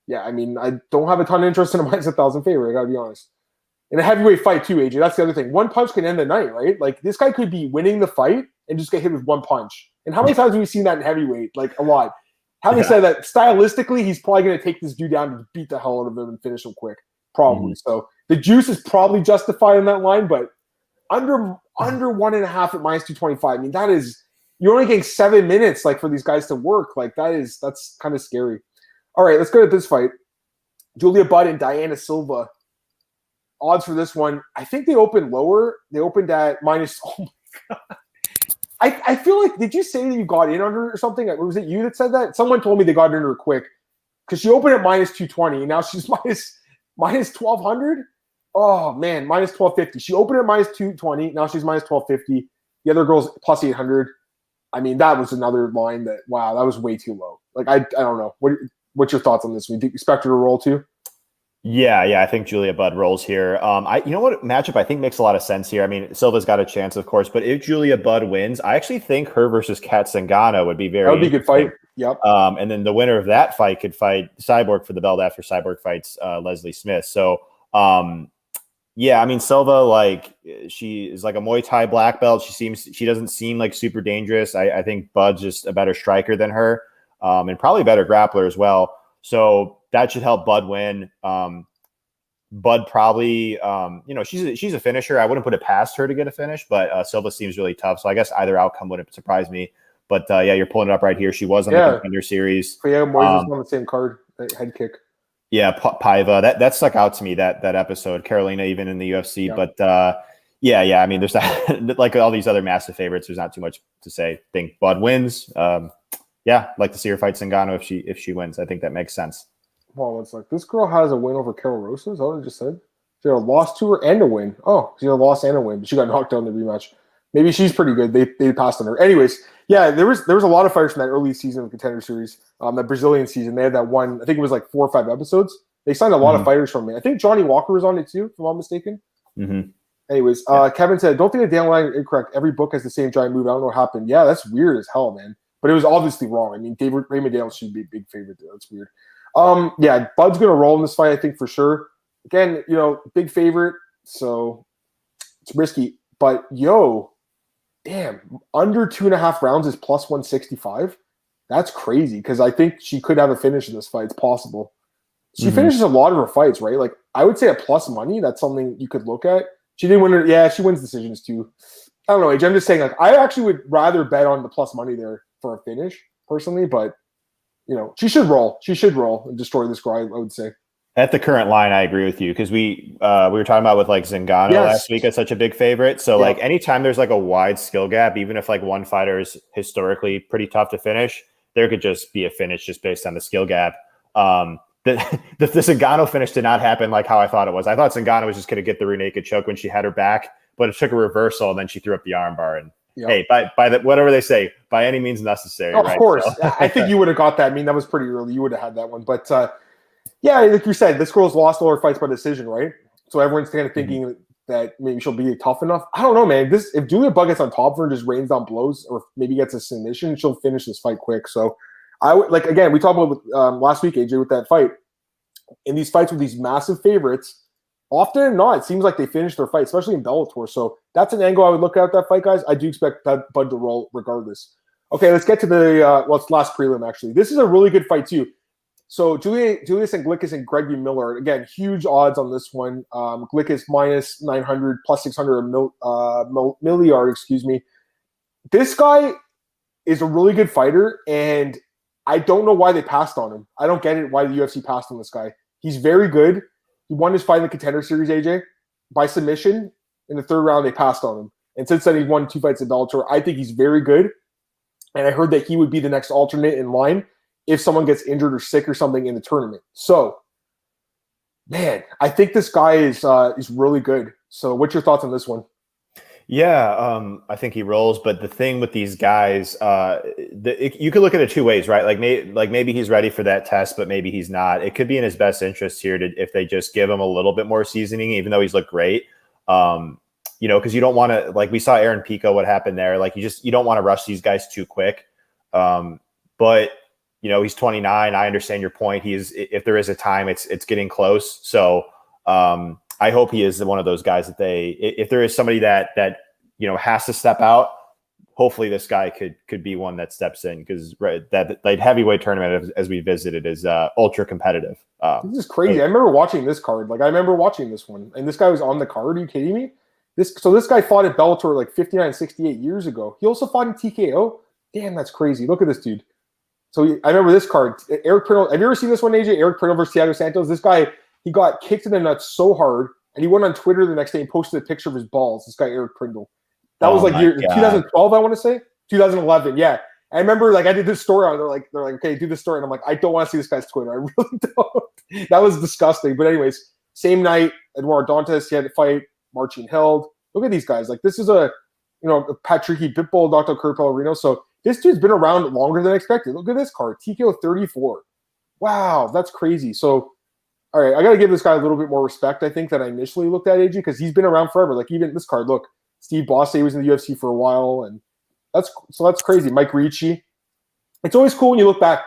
yeah, I mean, I don't have a ton of interest in a minus 1,000 favorite. I got to be honest. In a heavyweight fight too, AJ, that's the other thing. One punch can end the night, right? Like, this guy could be winning the fight and just get hit with one punch. And how many times have we seen that in heavyweight? Like, a lot. Having said that, stylistically, he's probably going to take this dude down and beat the hell out of him and finish him quick. Probably. So the juice is probably justified in that line, but under 1.5 at minus 225. I mean, that is – you're only getting 7 minutes, for these guys to work. Like, that's kind of scary. All right, let's go to this fight. Julia Budd and Diana Silva. Odds for this one, I think they opened lower. They opened at minus – oh, my God. I feel like – did you say that you got in on her or something? Was it you that said that? Someone told me they got in her quick because she opened at minus 220. Now she's minus 1,200. Oh, man, minus 1,250. She opened at minus 220. Now she's minus 1,250. The other girl's plus 800. I mean, that was another line that, wow, that was way too low. Like, I don't know. What's your thoughts on this? Do you expect her to roll too? Yeah, I think Julia Budd rolls here. You know what matchup I think makes a lot of sense here. I mean, Silva's got a chance, of course, but if Julia Budd wins, I actually think her versus Kat Zingano would be that would be a good fight. Yep. And then the winner of that fight could fight Cyborg for the belt after Cyborg fights Leslie Smith. So, yeah, I mean, Silva, she is like a Muay Thai black belt. She doesn't seem like super dangerous. I think Bud's just a better striker than her. and probably a better grappler as well. So that should help Bud win. Bud probably, she's a finisher. I wouldn't put it past her to get a finish, but Silva seems really tough. So I guess either outcome wouldn't surprise me. But yeah, you're pulling it up right here. She was on the Contender Series. But yeah, Moises on the same card, head kick. Yeah, Paiva. That stuck out to me, that episode. Carolina, even in the UFC. Yeah. But yeah. I mean, there's not like all these other massive favorites. There's not too much to say. I think Bud wins. Yeah, I'd like to see her fight Zingano if she wins. I think that makes sense. Well, it's like this girl has a win over Carol Rosa. Is that what I just said? She had a loss to her and a win. Oh, she had a loss and a win, but she got knocked out in the rematch. Maybe she's pretty good. They passed on her. Anyways, yeah, there was a lot of fighters from that early season of the Contender Series. That Brazilian season, they had that one. I think it was like 4 or 5 episodes. They signed a lot of fighters from it. I think Johnny Walker was on it too, if I'm not mistaken. Mm-hmm. Anyways, Kevin said, "Don't think the damn line incorrect. Every book has the same giant move. I don't know what happened." Yeah, that's weird as hell, man. But it was obviously wrong. I mean, Raymond Dale should be a big favorite there. That's weird. Yeah, Bud's gonna roll in this fight, I think, for sure. Again, big favorite, so it's risky. But damn, under 2.5 rounds is plus 165. That's crazy because I think she could have a finish in this fight. It's possible. She finishes a lot of her fights, right? Like I would say a plus money. That's something you could look at. She didn't win her. Yeah, she wins decisions too. I don't know, AJ. I'm just saying, like, I actually would rather bet on the plus money there for a finish personally, but she should roll. She should roll and destroy this guy, I would say. At the current line, I agree with you because we were talking about with like Zingano last week as such a big favorite. So like anytime there's like a wide skill gap, even if like one fighter is historically pretty tough to finish, there could just be a finish just based on the skill gap. The Zingano finish did not happen like how I thought it was. I thought Zingano was just going to get the rear naked choke when she had her back, but it took a reversal and then she threw up the armbar. And hey, by the whatever they say, by any means necessary. Oh, right? Of course, so. I think you would have got that. I mean, that was pretty early. You would have had that one, but yeah, like you said, this girl's lost all her fights by decision, right? So everyone's kind of thinking that maybe she'll be tough enough. I don't know, man. If Julia Budd gets on top of her and just rains down blows, or maybe gets a submission, she'll finish this fight quick. So I would again, we talked about last week, AJ, with that fight. In these fights with these massive favorites, often or not, it seems like they finish their fight, especially in Bellator. So that's an angle I would look at that fight, guys. I do expect that Bud to roll regardless. Okay, let's get to the it's last prelim, actually. This is a really good fight, too. So Julius and Glickes and Gregory Miller, again, huge odds on this one. Glickes minus 900, plus 600 milliard, excuse me. This guy is a really good fighter, and I don't know why they passed on him. I don't get it why the UFC passed on this guy. He's very good. He won his fight in the Contender Series, AJ, by submission. In the 3rd round, they passed on him. And since then, he's won 2 fights in Bellator. I think he's very good. And I heard that he would be the next alternate in line if someone gets injured or sick or something in the tournament. So, man, I think this guy is really good. So what's your thoughts on this one? Yeah, I think he rolls. But the thing with these guys, you could look at it 2 ways, right? Like maybe he's ready for that test, but maybe he's not. It could be in his best interest here if they just give him a little bit more seasoning, even though he's looked great. Because you don't want to, like we saw Aaron Pico, what happened there. Like you don't want to rush these guys too quick. But he's 29. I understand your point. If there is a time, it's getting close. So I hope he is one of those guys that if there is somebody that has to step out, hopefully this guy could be one that steps in, because that heavyweight tournament, as we visited, is ultra competitive. This is crazy. I remember watching this card. Like I remember watching this one, and this guy was on the card. Are you kidding me? This guy fought at Bellator like 59, 68 years ago. He also fought in TKO. Damn, that's crazy. Look at this dude. So I remember this card. Eric Prindle. Have you ever seen this one, AJ? Eric Prindle versus Thiago Santos. This guy, he got kicked in the nuts so hard, and he went on Twitter the next day and posted a picture of his balls. This guy, Eric Prindle. That was like 2012, I want to say. 2011, yeah. I remember I did this story on it. They're like, okay, do this story. And I'm like, I don't want to see this guy's Twitter. I really don't. That was disgusting. But anyways, same night, Eduardo Dantas, he had to fight Marcin Held. Look at these guys. Like this is a Patricky Pitbull, Dr. Kurt Pellerino. So this dude's been around longer than expected. Look at this card. TKO 34. Wow, that's crazy. So, all right, I got to give this guy a little bit more respect, I think, than I initially looked at, AJ, because he's been around forever. Like even this card, look, Steve Bosse was in the UFC for a while, and that's crazy. Mike Ricci. It's always cool when you look back.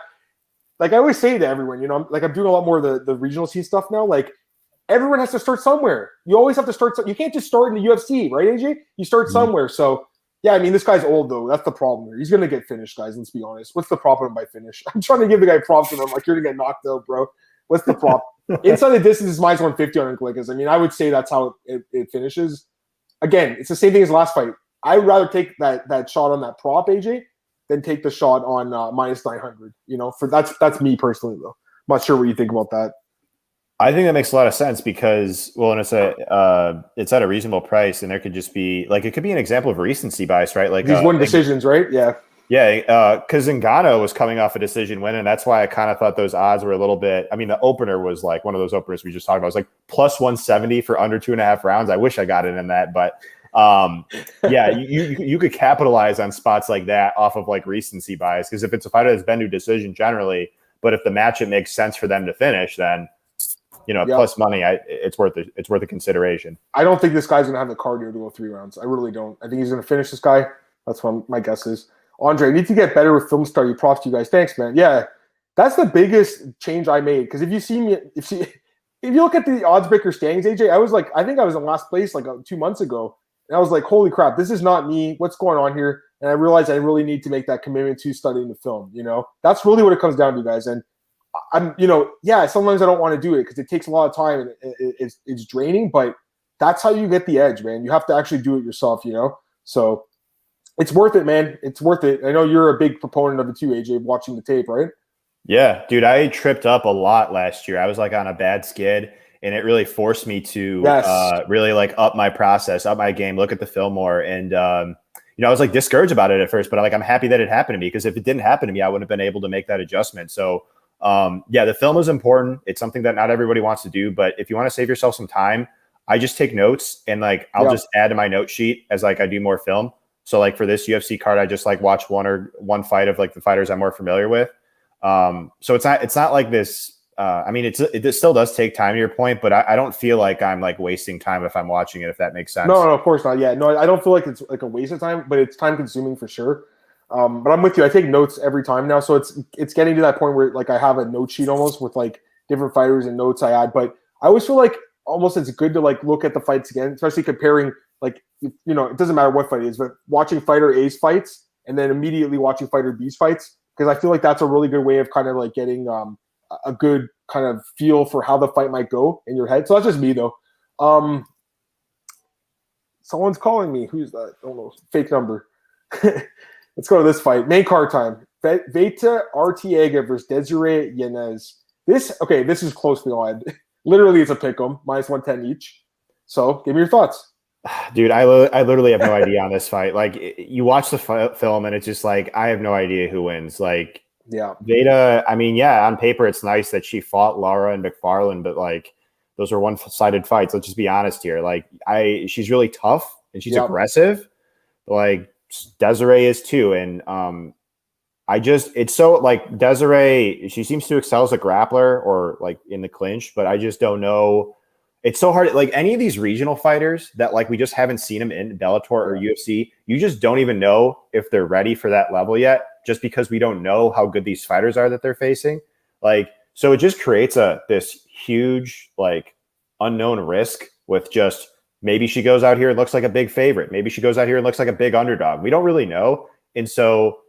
Like I always say to everyone, I'm doing a lot more of the regional scene stuff now. Like everyone has to start somewhere. You always have to start. You can't just start in the UFC, right, AJ? You start somewhere. So Yeah, I mean, this guy's old, though. That's the problem here. He's going to get finished, guys. Let's be honest. What's the problem by finish? I'm trying to give the guy props, and I'm like, you're going to get knocked out, bro. What's the prop? Inside the distance is minus 150 on Glickes. I mean, I would say that's how it finishes. Again, it's the same thing as last fight. I'd rather take that shot on that prop, AJ, than take the shot on minus 900. You know, that's me personally, though. I'm not sure what you think about that. I think that makes a lot of sense because, well, and it's at a reasonable price, and there could just be like it could be an example of recency bias, right? Like these win decisions, right? Yeah. Yeah, because Ngannou was coming off a decision win, and that's why I kind of thought those odds were a little bit. I mean, the opener was like one of those openers we just talked about. It was like plus 170 for under 2.5 rounds. I wish I got it in that, but yeah, you could capitalize on spots like that off of like recency bias because if it's a fighter that's been to a decision generally, but if the matchup makes sense for them to finish, then plus money, it's worth it. It's worth a consideration. I don't think this guy's gonna have the cardio to go 3 rounds. I really don't. I think he's gonna finish this guy. That's what my guess is. Andre, I need to get better with film study. Props to you guys. Thanks, man. Yeah, that's the biggest change I made. Because if you look at the odds breaker standings, AJ, I think I was in last place like 2 months ago, and I was like, holy crap, this is not me. What's going on here? And I realized I really need to make that commitment to studying the film. That's really what it comes down to, guys. And I'm, sometimes I don't want to do it because it takes a lot of time and it's draining. But that's how you get the edge, man. You have to actually do it yourself. So. It's worth it, man. It's worth it. I know you're a big proponent of it too, AJ, watching the tape, right? Yeah, dude, I tripped up a lot last year. I was like on a bad skid, and it really forced me to really like up my process, up my game, look at the film more. And, I was like discouraged about it at first, but I'm happy that it happened to me because if it didn't happen to me, I wouldn't have been able to make that adjustment. So, the film is important. It's something that not everybody wants to do, but if you want to save yourself some time, I just take notes and like I'll just add to my note sheet as like I do more film. So like for this UFC card, I just like watch one fight of like the fighters I'm more familiar with. So it's not like this. It still does take time to your point, but I don't feel like I'm like wasting time if I'm watching it, if that makes sense. No, of course not. Yeah, no, I don't feel like it's like a waste of time, but it's time consuming for sure. But I'm with you. I take notes every time now. So it's getting to that point where like I have a note sheet almost with like different fighters and notes I add, but I always feel like almost it's good to like look at the fights again, especially comparing like, it doesn't matter what fight it is, but watching fighter A's fights and then immediately watching fighter B's fights, because I feel like that's a really good way of kind of like getting a good kind of feel for how the fight might go in your head. So that's just me though. Someone's calling me. Who's that? I don't know. Fake number. Let's go to this fight. Main card time. Veta Arteaga versus Desiree Yanez. This is closely odd. Literally, it's a pick'em, minus 110 each. So give me your thoughts. Dude, I literally have no idea on this fight. Like, you watch the film, and it's just like I have no idea who wins. Like, yeah, Veta. I mean, yeah, on paper it's nice that she fought Lara and McFarland, but like those are one-sided fights. Let's just be honest here. Like, she's really tough and she's aggressive. But like Desiree is too, and it's so like Desiree. She seems to excel as a grappler or like in the clinch, but I just don't know. It's so hard. Like any of these regional fighters that like we just haven't seen them in Bellator or UFC, you just don't even know if they're ready for that level yet, just because we don't know how good these fighters are that they're facing. Like, so it just creates this huge like unknown risk with just maybe she goes out here and looks like a big favorite. Maybe she goes out here and looks like a big underdog. We don't really know. And so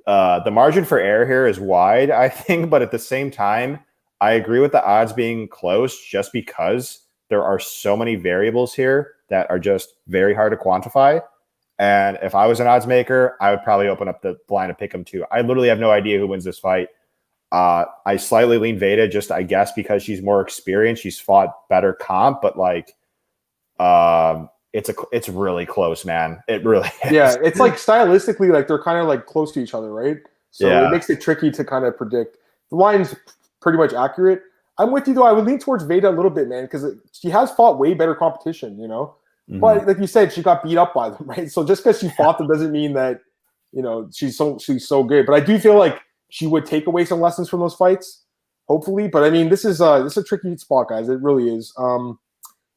the margin for error here is wide, I think, but at the same time, I agree with the odds being close just because there are so many variables here that are just very hard to quantify. And if I was an odds maker, I would probably open up the line to pick them too. I literally have no idea who wins this fight. I slightly lean Veta just, I guess, because she's more experienced. She's fought better comp, but like it's really close, man. It really is. Yeah, it's like stylistically, like they're kind of like close to each other, right? So it makes it tricky to kind of predict. The line's pretty much accurate. I'm with you though. I would lean towards Veta a little bit, man, because she has fought way better competition, Mm-hmm. But like you said, she got beat up by them, right? So just because she fought them doesn't mean that she's so good. But I do feel like she would take away some lessons from those fights, hopefully. But I mean, this is a tricky spot, guys. It really is.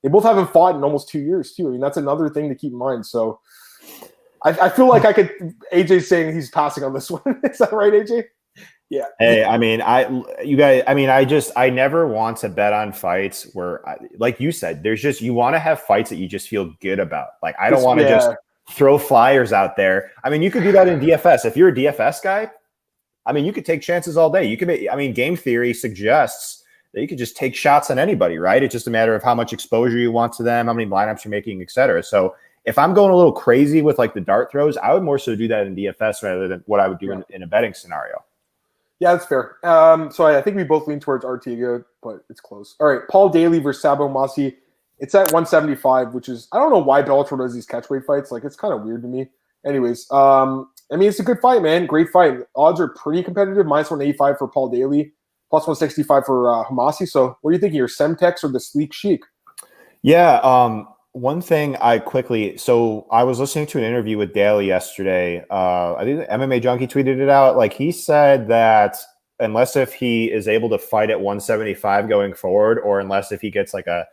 They both haven't fought in almost 2 years too. I mean, that's another thing to keep in mind. So I feel like AJ's saying he's passing on this one. Is that right, AJ? Yeah. Hey, I mean, I never want to bet on fights where, like you said, you want to have fights that you just feel good about. Like, I don't want to throw flyers out there. I mean, you could do that in DFS. If you're a DFS guy, I mean, you could take chances all day. You could make, I mean, game theory suggests that you could just take shots on anybody, right? It's just a matter of how much exposure you want to them, how many lineups you're making, et cetera. So if I'm going a little crazy with like the dart throws, I would more so do that in DFS rather than what I would do in a betting scenario. Yeah, that's fair. So I think we both lean towards Artiga, but it's close. All right, Paul Daly versus Sabo Masi. It's at 175, which is, I don't know why Bellator does these catchweight fights. Like, it's kind of weird to me. Anyways, I mean, it's a good fight, man. Great fight. Odds are pretty competitive. Minus 185 for Paul Daly, plus 165 for Homasi. So what are you thinking? Your Semtex or the Sleek Sheik? Yeah, one thing so I was listening to an interview with Daly yesterday. I think MMA Junkie tweeted it out. Like, he said that unless if he is able to fight at 175 going forward, or unless if he gets like a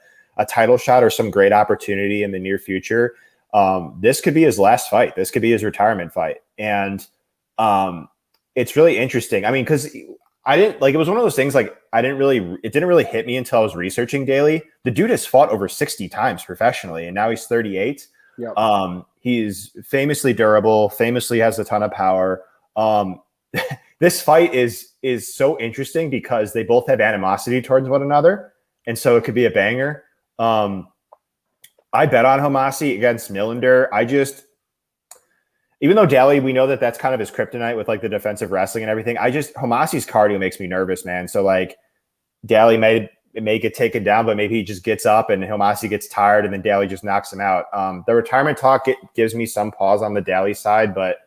title shot or some great opportunity in the near future, this could be his last fight. This could be his retirement fight. And it's really interesting. I mean, because I didn't like, it was one of those things like it didn't really hit me until I was researching Daly. The dude has fought over 60 times professionally, and now he's 38. Yep. He's famously durable, famously has a ton of power. This fight is so interesting because they both have animosity towards one another, and so it could be a banger. I bet on Homasi against Millender. Even though Daly, we know that that's kind of his kryptonite with like the defensive wrestling and everything. Homasi's cardio makes me nervous, man. So like Daly may get taken down, but maybe he just gets up and Homasi gets tired and then Daly just knocks him out. The retirement talk, it gives me some pause on the Daly side, but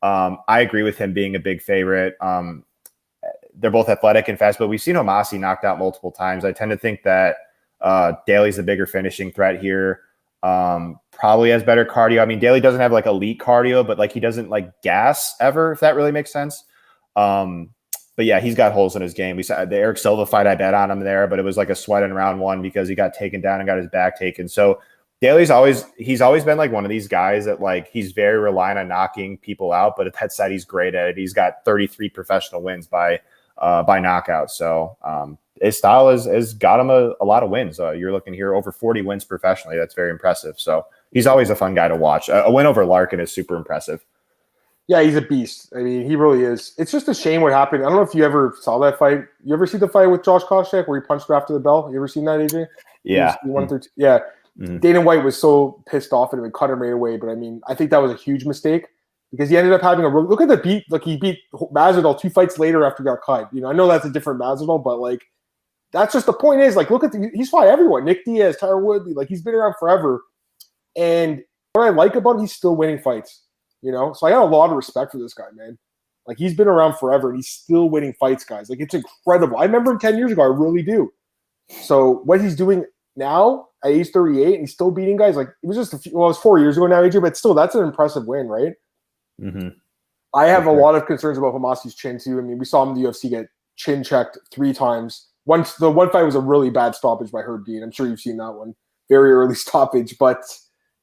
I agree with him being a big favorite. They're both athletic and fast, but we've seen Homasi knocked out multiple times. I tend to think that Daly's the bigger finishing threat here. Probably has better cardio. I mean, Daly doesn't have like elite cardio, but like he doesn't like gas ever, if that really makes sense. But yeah, he's got holes in his game. We saw the Eric Silva fight. I bet on him there, but it was like a sweat in round one because he got taken down and got his back taken. So Daly's he's always been like one of these guys that like he's very reliant on knocking people out, but that said, he's great at it. He's got 33 professional wins by knockout. So his style has got him a lot of wins. You're looking here over 40 wins professionally. That's very impressive. So he's always a fun guy to watch. A win over Larkin is super impressive. Yeah, he's a beast. I mean, he really is. It's just a shame what happened. I don't know if you ever saw that fight. You ever see the fight with Josh Koscheck where he punched her after the bell? You ever seen that, AJ? Yeah. Yeah. Mm-hmm. Dana White was so pissed off at him and cut him right away. But I mean, I think that was a huge mistake because he ended up having look at the beat. Like, he beat Masvidal 2 fights later after he got cut. You know, I know that's a different Masvidal, but like, that's just the point is, like, look at he's fought everyone. Nick Diaz, Tyron Woodley, like, he's been around forever. And what I like about him, he's still winning fights, you know? So I got a lot of respect for this guy, man. Like, he's been around forever, and he's still winning fights, guys. Like, it's incredible. I remember him 10 years ago. I really do. So what he's doing now at age 38, and he's still beating guys, like, it was just it was 4 years ago now, AJ, but still, that's an impressive win, right? Mm-hmm. I have a lot of concerns about Homasi's chin, too. I mean, we saw him in the UFC get chin checked 3 times. The one fight was a really bad stoppage by Herb Dean. I'm sure you've seen that one. Very early stoppage, but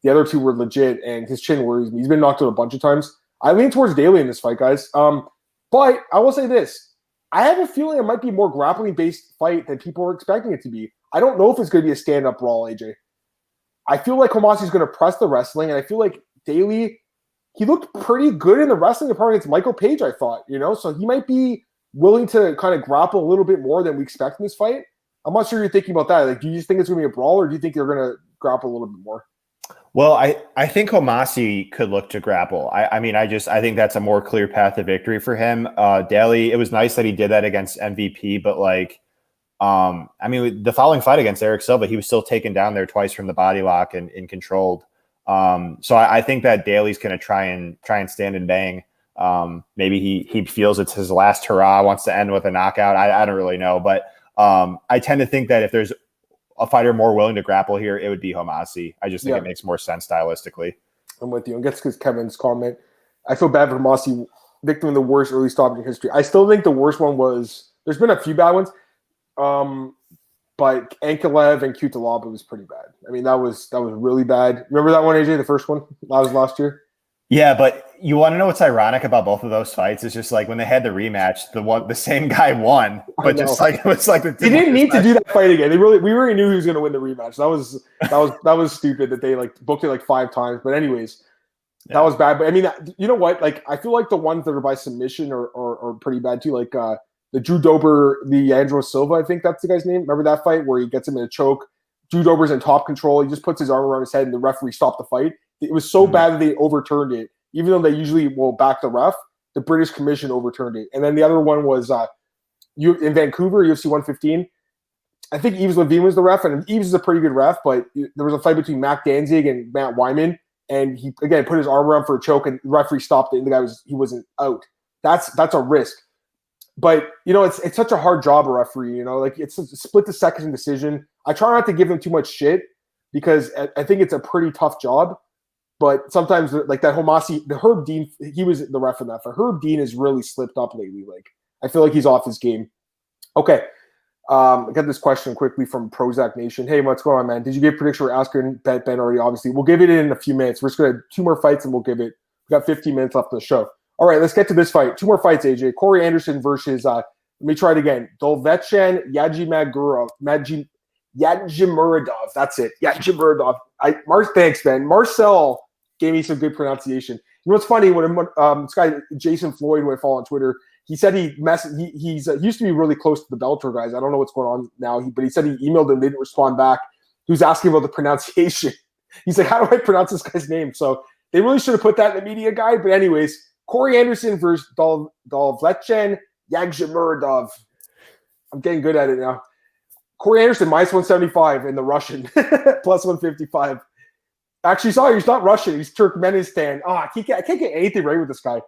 the other 2 were legit, and his chin worries me. He's been knocked out a bunch of times. I lean towards Daly in this fight, guys. But I will say this. I have a feeling it might be a more grappling-based fight than people are expecting it to be. I don't know if it's going to be a stand-up brawl, AJ. I feel like Homasi's going to press the wrestling, and I feel like Daly, he looked pretty good in the wrestling department against Michael Page, I thought, you know? So he might be willing to kind of grapple a little bit more than we expect in this fight. I'm not sure you're thinking about that. Like, do you just think it's going to be a brawl, or do you think they're going to grapple a little bit more? Well, I think Homasi could look to grapple. I think that's a more clear path to victory for him. Daly, it was nice that he did that against MVP, but like, the following fight against Eric Silva, he was still taken down there twice from the body lock and controlled. So I think that Daly's going to try and stand and bang. Maybe he feels it's his last hurrah, wants to end with a knockout. I don't really know, but I tend to think that if there's a fighter more willing to grapple here, it would be Homasi. I just think it makes more sense stylistically. I'm with you. And gets Kevin's comment. I feel bad for Homasi, victim of the worst early stoppage in history. I still think the worst one was, there's been a few bad ones, but Ankalev and Kutalaba was pretty bad. I mean, that was really bad. Remember that one, AJ, the first one? That was last year? Yeah, but you want to know what's ironic about both of those fights? It's just like when they had the rematch, the same guy won, but just like it was like he didn't need to do that fight again. We really knew he was going to win the rematch. That was stupid that they like booked it like 5 times. But anyways, That was bad. But I mean, you know what? Like, I feel like the ones that are by submission are pretty bad too. Like the Drew Dober, the Andrew Silva, I think that's the guy's name. Remember that fight where he gets him in a choke? Drew Dober's in top control. He just puts his arm around his head and the referee stopped the fight. It was so bad that they overturned it. Even though they usually will back the ref, the British Commission overturned it. And then the other one was in Vancouver, UFC 115. I think Yves Levine was the ref, and Yves is a pretty good ref, but there was a fight between Mac Danzig and Matt Wyman, and he, again, put his arm around for a choke, and the referee stopped it, and the guy wasn't out. That's a risk. But, it's such a hard job, a referee, like it's a split-the-second decision. I try not to give them too much shit because I think it's a pretty tough job. But sometimes, like that Homasi, the Herb Dean, he was the ref in that fight. Herb Dean has really slipped up lately. Like, I feel like he's off his game. Okay. I got this question quickly from Prozac Nation. Hey, what's going on, man? Did you give prediction for Askren? Ben already, obviously. We'll give it in a few minutes. We're just going to have 2 more fights and we'll give it. We got 15 minutes left of the show. All right, let's get to this fight. 2 more fights, AJ. Corey Anderson versus, let me try it again. Dovletdzhan Yagshimuradov. That's it. Yagshimuradov. Thanks, man. Marcel gave me some good pronunciation. You know what's funny? When this guy, Jason Floyd, who I follow on Twitter, he said he used to be really close to the Bellator guys. I don't know what's going on now, but he said he emailed them. They didn't respond back. He was asking about the pronunciation. He's like, how do I pronounce this guy's name? So they really should have put that in the media guide. But anyways, Corey Anderson versus Dovletdzhan Yagshimuradov. I'm getting good at it now. Corey Anderson, minus 175 in the Russian, plus 155. Actually, sorry, he's not Russian. He's Turkmenistan. I can't get anything right with this guy.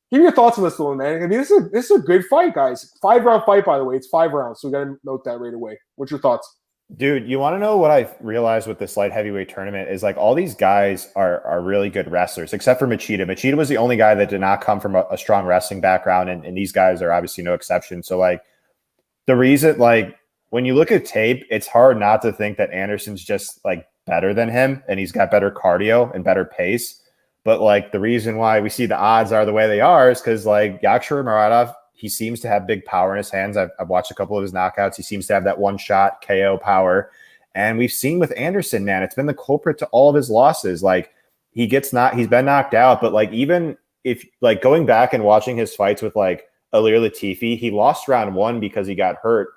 Give me your thoughts on this one, man. I mean, this is a good fight, guys. 5-round fight, by the way. It's 5 rounds, so we got to note that right away. What's your thoughts? Dude, you want to know what I realized with this light heavyweight tournament is like all these guys are really good wrestlers, except for Machida. Machida was the only guy that did not come from a strong wrestling background, and these guys are obviously no exception. So, like, the reason, like, when you look at tape, it's hard not to think that Anderson's just, like, better than him, and he's got better cardio and better pace. But, like, the reason why we see the odds are the way they are is because, like, Yagshimuradov, he seems to have big power in his hands. I've watched a couple of his knockouts. He seems to have that one-shot KO power. And we've seen with Anderson, man, it's been the culprit to all of his losses. Like, he's been knocked out. But, like, even if, like, going back and watching his fights with, like, Ilir Latifi, he lost round 1 because he got hurt.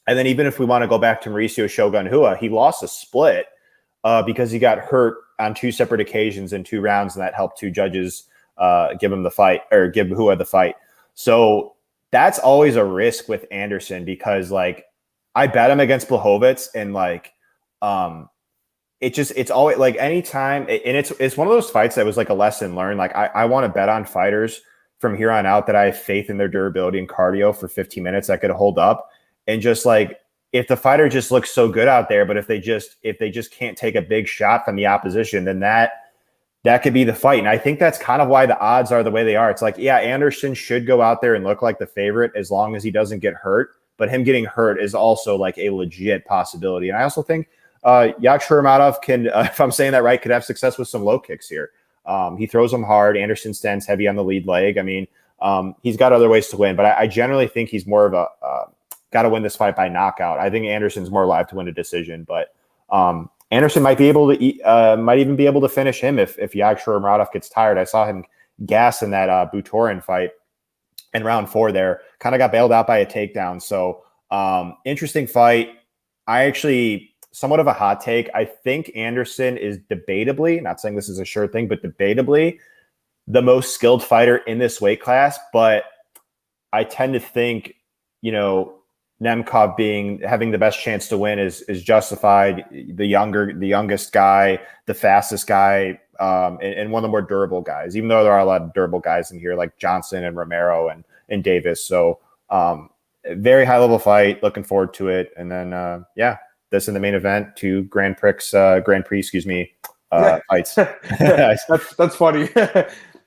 And then even if we want to go back to Mauricio Shogun Rua, he lost a split because he got hurt on 2 separate occasions in 2 rounds, and that helped 2 judges give him the fight, or give Rua the fight. So that's always a risk with Anderson because, like, I bet him against Blachowicz, and, like, it's always, like, anytime, and it's one of those fights that was, like, a lesson learned. Like, I want to bet on fighters from here on out that I have faith in their durability and cardio for 15 minutes that could hold up. And just, like, if the fighter just looks so good out there, but if they just can't take a big shot from the opposition, then that could be the fight. And I think that's kind of why the odds are the way they are. It's like, yeah, Anderson should go out there and look like the favorite as long as he doesn't get hurt. But him getting hurt is also, like, a legit possibility. And I also think Yagshimuradov can, if I'm saying that right, could have success with some low kicks here. He throws them hard. Anderson stands heavy on the lead leg. I mean, he's got other ways to win. But I generally think he's more of a got to win this fight by knockout. I think Anderson's more live to win a decision. But Anderson might be able to might even be able to finish him if Yagshimuradov gets tired. I saw him gas in that Butorin fight in round 4 there. Kind of got bailed out by a takedown. So interesting fight. I actually, somewhat of a hot take, I think Anderson is debatably, not saying this is a sure thing, but debatably the most skilled fighter in this weight class. But I tend to think, Nemkov having the best chance to win is justified. The youngest guy, the fastest guy, and one of the more durable guys, even though there are a lot of durable guys in here like Johnson and Romero and Davis. So very high level fight. Looking forward to it. And then, this in the main event, 2 Grand Prix, fights. That's funny.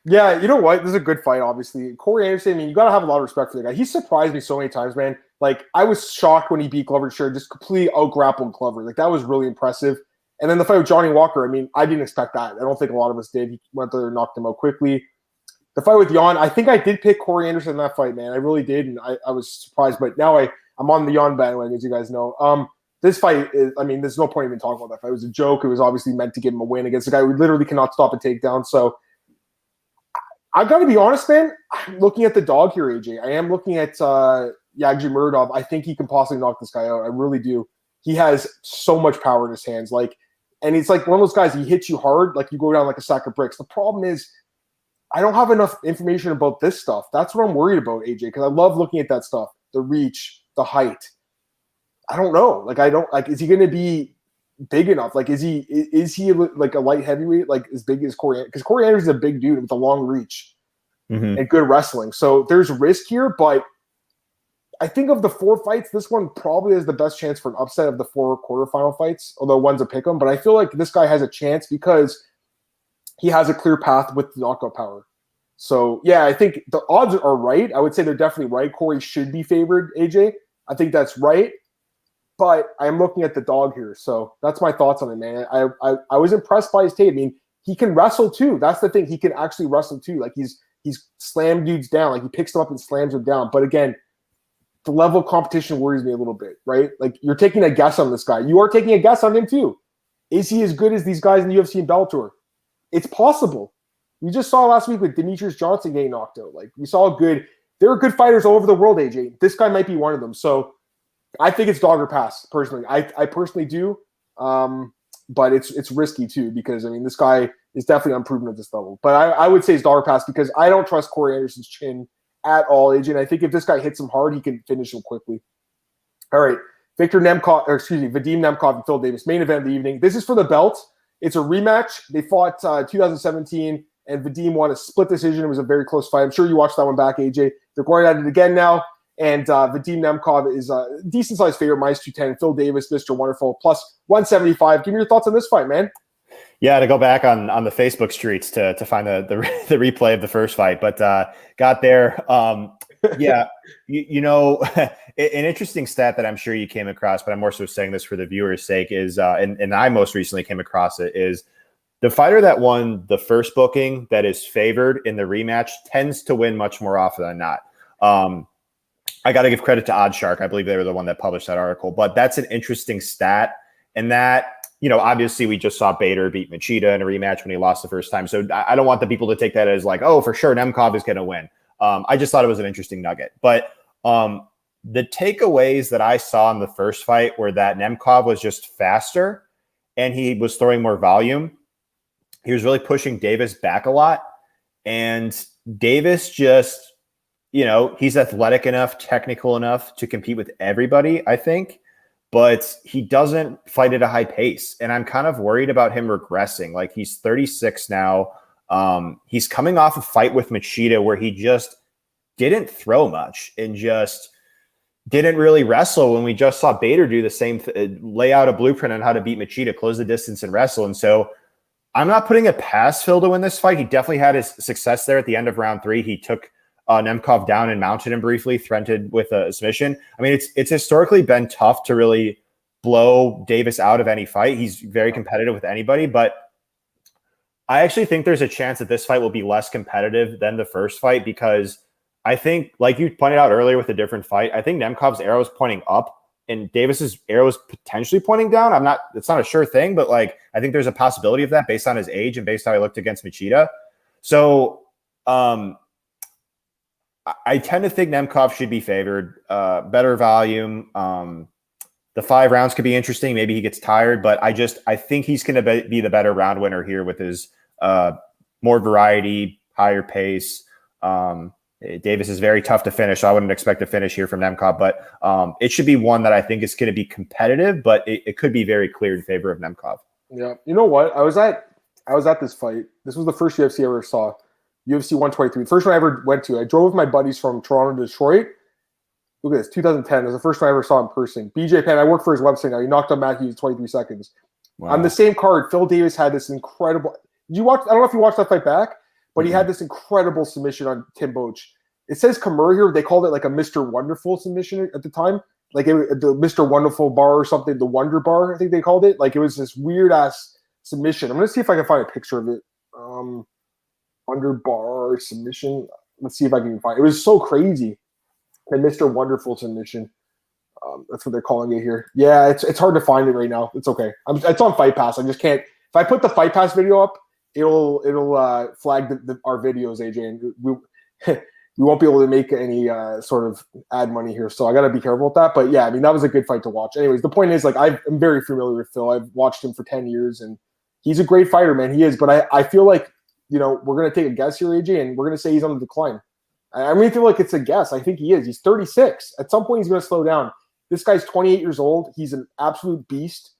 Yeah, you know what? This is a good fight, obviously. Corey Anderson, I mean, you got to have a lot of respect for the guy. He surprised me so many times, man. Like, I was shocked when he beat Glover Sure, just completely out-grappled Glover. Like, that was really impressive. And then the fight with Johnny Walker, I mean, I didn't expect that. I don't think a lot of us did. He went there and knocked him out quickly. The fight with Jan, I think I did pick Corey Anderson in that fight, man. I really did, and I was surprised. But now I'm on the Jan bandwagon, as you guys know. this fight is, I mean, there's no point even talking about that fight. It was a joke. It was obviously meant to give him a win against a guy who literally cannot stop a takedown. So I've got to be honest, man. I'm looking at the dog here, AJ. I am looking at Yagshimuradov. I think he can possibly knock this guy out. I really do. He has so much power in his hands. Like, and it's like one of those guys, he hits you hard, like you go down like a sack of bricks. The problem is I don't have enough information about this stuff. That's what I'm worried about, AJ, because I love looking at that stuff, the reach, the height. I don't know. Like, is he going to be big enough? Like, is he like a light heavyweight, like as big as Corey? Because Corey Anderson's a big dude with a long reach and good wrestling. So there's risk here, but I think of the 4 fights, this one probably has the best chance for an upset of the 4 quarterfinal fights, although one's a pick 'em. But I feel like this guy has a chance because he has a clear path with knockout power. So, yeah, I think the odds are right. I would say they're definitely right. Corey should be favored, AJ. I think that's right. But I'm looking at the dog here. So that's my thoughts on it, man. I was impressed by his tape. I mean, he can wrestle too. That's the thing. He can actually wrestle too. Like, he's slammed dudes down. Like, he picks them up and slams them down. But again, the level of competition worries me a little bit, right? Like, you're taking a guess on this guy. You are taking a guess on him too. Is he as good as these guys in the UFC and Bellator? It's possible. We just saw last week with Demetrius Johnson getting knocked out. Like, we saw there are good fighters all over the world, AJ. This guy might be one of them. So I think it's dog or pass, personally. I personally do. But it's risky too, because I mean, this guy is definitely unproven at this level. But I would say it's dog or pass because I don't trust Corey Anderson's chin at all, AJ. And I think if this guy hits him hard, he can finish him quickly. All right. Vadim Nemkov and Phil Davis, main event of the evening. This is for the belt. It's a rematch. They fought 2017, and Vadim won a split decision. It was a very close fight. I'm sure you watched that one back, AJ. They're going at it again now, and Vadim Nemkov is a decent-sized favorite, -210. Phil Davis, Mr. Wonderful, +175. Give me your thoughts on this fight, man. Yeah, to go back on the Facebook streets to find the replay of the first fight, but got there. Yeah, you know, an interesting stat that I'm sure you came across, but I'm more so saying this for the viewer's sake is, and I most recently came across it, is the fighter that won the first booking that is favored in the rematch tends to win much more often than not. I got to give credit to Oddshark. I believe they were the one that published that article, but that's an interesting stat. And that, you know, obviously we just saw Bader beat Machida in a rematch when he lost the first time. So I don't want the people to take that as like, oh, for sure, Nemkov is going to win. I just thought it was an interesting nugget. But the takeaways that I saw in the first fight were that Nemkov was just faster and he was throwing more volume. He was really pushing Davis back a lot. And Davis just, you know, he's athletic enough, technical enough to compete with everybody, I think. But he doesn't fight at a high pace. And I'm kind of worried about him regressing. Like, he's 36 now. He's coming off a fight with Machida where he just didn't throw much and just didn't really wrestle, when we just saw Bader do the same lay out a blueprint on how to beat Machida, close the distance and wrestle. And so I'm not putting it past Phil to win this fight. He definitely had his success there at the end of round 3. He took Nemkov down and mounted him briefly, threatened with a submission. I mean, it's historically been tough to really blow Davis out of any fight. He's very competitive with anybody, but I actually think there's a chance that this fight will be less competitive than the first fight, because I think, like you pointed out earlier with a different fight, I think Nemkov's arrow is pointing up and Davis's arrow is potentially pointing down. It's not a sure thing, but like, I think there's a possibility of that based on his age and based on how he looked against Machida. So, I tend to think Nemkov should be favored, better volume. The 5 rounds could be interesting. Maybe he gets tired, but I think he's going to be the better round winner here with his more variety, higher pace. Davis is very tough to finish, so I wouldn't expect a finish here from Nemkov, but it should be one that I think is going to be competitive, but it could be very clear in favor of Nemkov. Yeah. You know what? I was at this fight. This was the first UFC I ever saw. UFC 123. The first one I ever went to. I drove with my buddies from Toronto to Detroit. Look at this, 2010. It was the first one I ever saw in person. BJ Penn, I work for his website now. He knocked out Matt Hughes in 23 seconds. Wow. On the same card, Phil Davis had this incredible – did you watch – I don't know if you watched that fight back, but he had this incredible submission on Tim Boach. It says Kimura here. They called it like a Mr. Wonderful submission at the time. Like the Mr. Wonderful bar or something, the Wonder Bar, I think they called it. Like, it was this weird-ass submission. I'm going to see if I can find a picture of it. Wonder Bar submission. Let's see if I can find it. It was so crazy. The Mr. Wonderful submission. That's what they're calling it here. Yeah, it's hard to find it right now. It's okay. It's on Fight Pass. I just can't. If I put the Fight Pass video up, it'll flag our videos, AJ, and we won't be able to make any sort of ad money here. So I got to be careful with that. But yeah, I mean, that was a good fight to watch. Anyways, the point is, like, I'm very familiar with Phil. I've watched him for 10 years, and he's a great fighter, man. He is. But I feel like, you know, we're going to take a guess here, AJ, and we're going to say he's on the decline. I really feel like it's a guess. I think he is. He's 36. At some point, he's going to slow down. This guy's 28 years old. He's an absolute beast.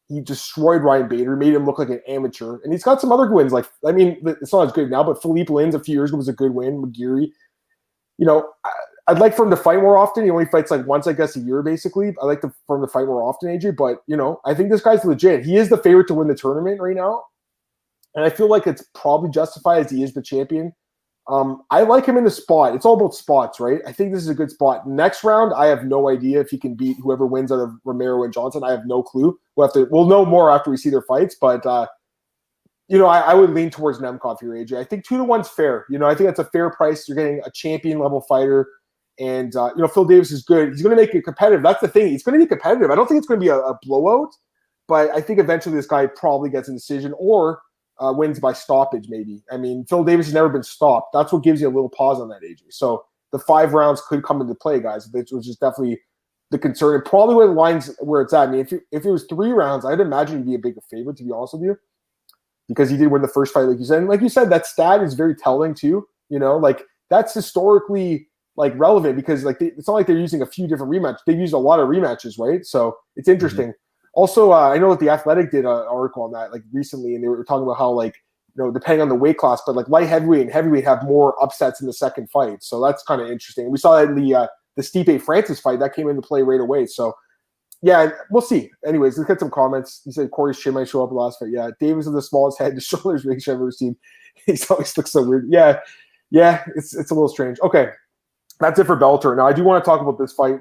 He destroyed Ryan Bader, made him look like an amateur. And he's got some other good wins. Like, I mean, it's not as good now, but Philippe Lin's a few years ago was a good win. McGeary. You know, I'd like for him to fight more often. He only fights like once, I guess, a year, basically. I like for him to fight more often, AJ. But, you know, I think this guy's legit. He is the favorite to win the tournament right now. And I feel like it's probably justified as he is the champion. I like him in the spot. It's all about spots, right? I think this is a good spot. Next round, I have no idea if he can beat whoever wins out of Romero and Johnson. I have no clue. We'll know more after we see their fights. But, you know, I would lean towards Nemkov here, AJ. I think 2-1's fair. You know, I think that's a fair price. You're getting a champion-level fighter. And, you know, Phil Davis is good. He's going to make it competitive. That's the thing. He's going to be competitive. I don't think it's going to be a blowout. But I think eventually this guy probably gets a decision or wins by stoppage, maybe. I mean, Phil Davis has never been stopped. That's what gives you a little pause on that, AJ. So the 5 rounds could come into play, guys, which is definitely the concern. And probably where the line's where it's at. I mean, if it was 3 rounds, I'd imagine he'd be a bigger favorite, to be honest with you, because he did win the first fight, like you said. And like you said, that stat is very telling too. You know, like that's historically like relevant because like it's not like they're using a few different rematches. They've used a lot of rematches, right? So it's interesting. Mm-hmm. Also, I know that The Athletic did an article on that like recently, and they were talking about how like, you know, depending on the weight class, but like light heavyweight and heavyweight have more upsets in the second fight. So that's kind of interesting. We saw that in the Stipe Francis fight that came into play right away. So yeah, we'll see. Anyways, let's get some comments. He said Corey's chin might show up last fight. Yeah, Davis is the smallest head to shoulders ratio I've ever seen. He always looks so weird. Yeah, it's a little strange. Okay, that's it for Bellator. Now I do want to talk about this fight.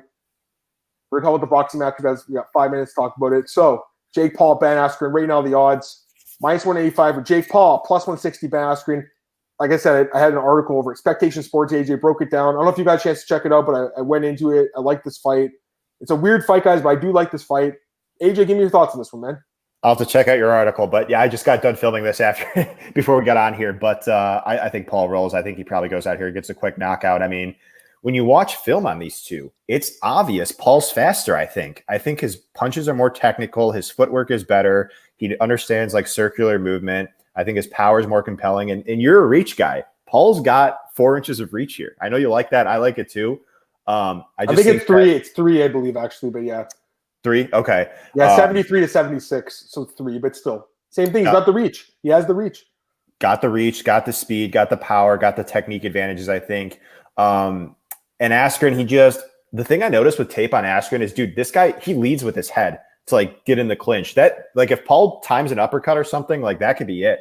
We're going to talk about the boxing match because we got 5 minutes to talk about it. So, Jake Paul, Ben Askren, right now the odds. -185 for Jake Paul, +160 Ben Askren. Like I said, I had an article over Expectation Sports. AJ broke it down. I don't know if you got a chance to check it out, but I went into it. I like this fight. It's a weird fight, guys, but I do like this fight. AJ, give me your thoughts on this one, man. I'll have to check out your article. But, yeah, I just got done filming this after before we got on here. But I think Paul rolls. I think he probably goes out here and gets a quick knockout. I mean, when you watch film on these two, it's obvious Paul's faster, I think. I think his punches are more technical. His footwork is better. He understands, like, circular movement. I think his power is more compelling. And you're a reach guy. Paul's got 4 inches of reach here. I know you like that. I like it, too. I think it's 3. It's 3, I believe, actually. But, yeah. 3? Okay. Yeah, 73 to 76. So 3, but still. Same thing. He's got the reach. He has the reach. Got the reach, got the speed, got the power, got the technique advantages, I think. And Askren, the thing I noticed with tape on Askren is, dude, this guy, he leads with his head to like get in the clinch. That, like, if Paul times an uppercut or something, like that could be it.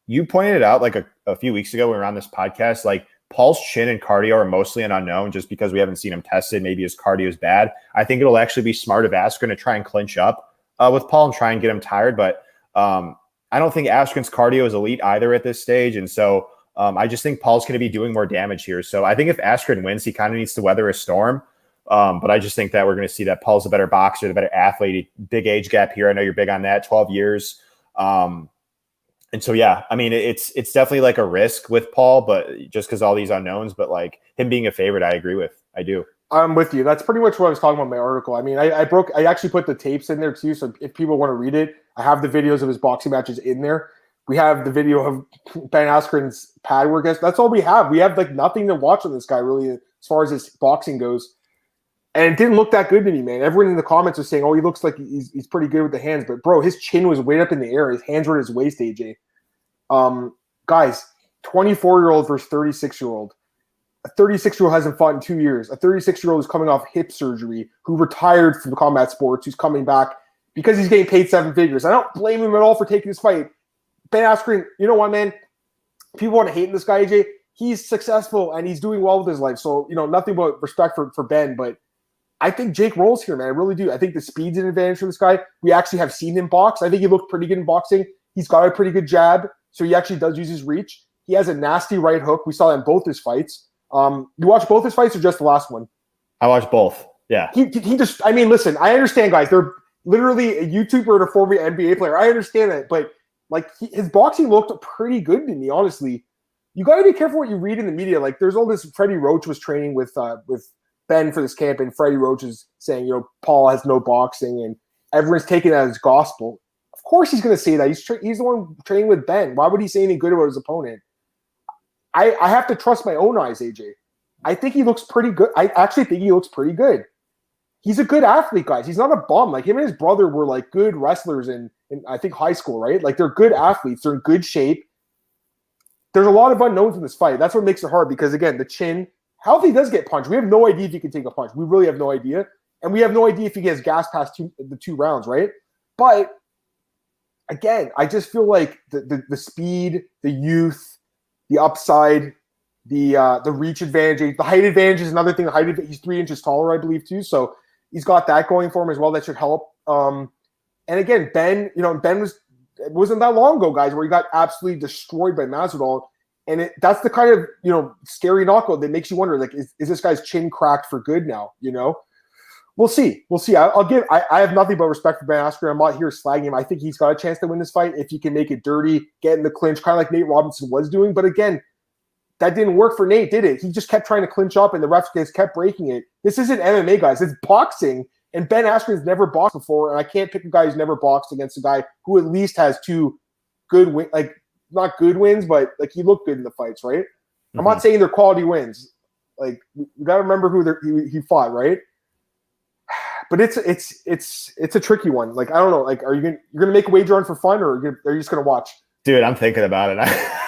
You pointed it out like a few weeks ago when we were on this podcast, like Paul's chin and cardio are mostly an unknown just because we haven't seen him tested. Maybe his cardio is bad. I think it'll actually be smart of Askren to try and clinch up with Paul and try and get him tired. But I don't think Askren's cardio is elite either at this stage. And so I just think Paul's going to be doing more damage here. So I think if Askren wins, he kind of needs to weather a storm. But I just think that we're going to see that Paul's a better boxer, the better athlete, big age gap here. I know you're big on that, 12 years. And so, yeah, I mean, it's definitely like a risk with Paul, but just because all these unknowns, but like him being a favorite, I agree with. I do. I'm with you. That's pretty much what I was talking about in my article. I mean, I actually put the tapes in there too. So if people want to read it, I have the videos of his boxing matches in there. We have the video of Ben Askren's pad work. That's all we have. We have like nothing to watch on this guy really as far as his boxing goes. And it didn't look that good to me, man. Everyone in the comments was saying, oh, he looks like he's pretty good with the hands. But, bro, his chin was way up in the air. His hands were at his waist, AJ. Guys, 24-year-old versus 36-year-old. A 36-year-old hasn't fought in 2 years. A 36-year-old who's coming off hip surgery, who retired from combat sports, who's coming back because he's getting paid 7 figures. I don't blame him at all for taking this fight. Ben Askren, you know what, man? People want to hate this guy, AJ. He's successful, and he's doing well with his life. So, you know, nothing but respect for Ben. But I think Jake rolls here, man. I really do. I think the speed's an advantage for this guy. We actually have seen him box. I think he looked pretty good in boxing. He's got a pretty good jab, so he actually does use his reach. He has a nasty right hook. We saw that in both his fights. You watch both his fights or just the last one? I watched both. Yeah. He just, I mean, listen, I understand, guys. They're literally a YouTuber and a former NBA player. I understand that, but like his boxing looked pretty good to me, honestly. You got to be careful what you read in the media. Like, there's all this. Freddie Roach was training with Ben for this camp, and Freddie Roach is saying, Paul has no boxing, and everyone's taking that as gospel. Of course, he's going to say that. He's the one training with Ben. Why would he say anything good about his opponent? I have to trust my own eyes, AJ. I think he looks pretty good. I actually think he looks pretty good. He's a good athlete, guys. He's not a bum. Like, him and his brother were like good wrestlers in I think high school, right? Like, they're good athletes. They're in good shape. There's a lot of unknowns in this fight. That's what makes it hard because, again, the chin, how if he does get punched? We have no idea if he can take a punch. We really have no idea. And we have no idea if he gets gas past the two rounds, right? But, again, I just feel like the speed, the youth, the upside, the reach advantage, the height advantage is another thing. He's 3 inches taller, I believe, too. So he's got that going for him as well. That should help. And again, Ben, it wasn't that long ago, guys, where he got absolutely destroyed by Masvidal. And that's the kind of, scary knockout that makes you wonder, like, is this guy's chin cracked for good now? We'll see. I have nothing but respect for Ben Askren. I'm not here slagging him. I think he's got a chance to win this fight if he can make it dirty, get in the clinch, kind of like Nate Robinson was doing. But again, that didn't work for Nate, did it? He just kept trying to clinch up, and the refs just kept breaking it. This isn't MMA, guys. It's boxing. And Ben Askren's never boxed before, and I can't pick a guy who's never boxed against a guy who at least has 2 good wins, like, not good wins, but like he looked good in the fights, right? Mm-hmm. I'm not saying they're quality wins. Like, you got to remember who he fought, right? But it's a tricky one. Like, I don't know. Like, you're gonna make a wager on for fun, or are you just gonna watch? Dude, I'm thinking about it.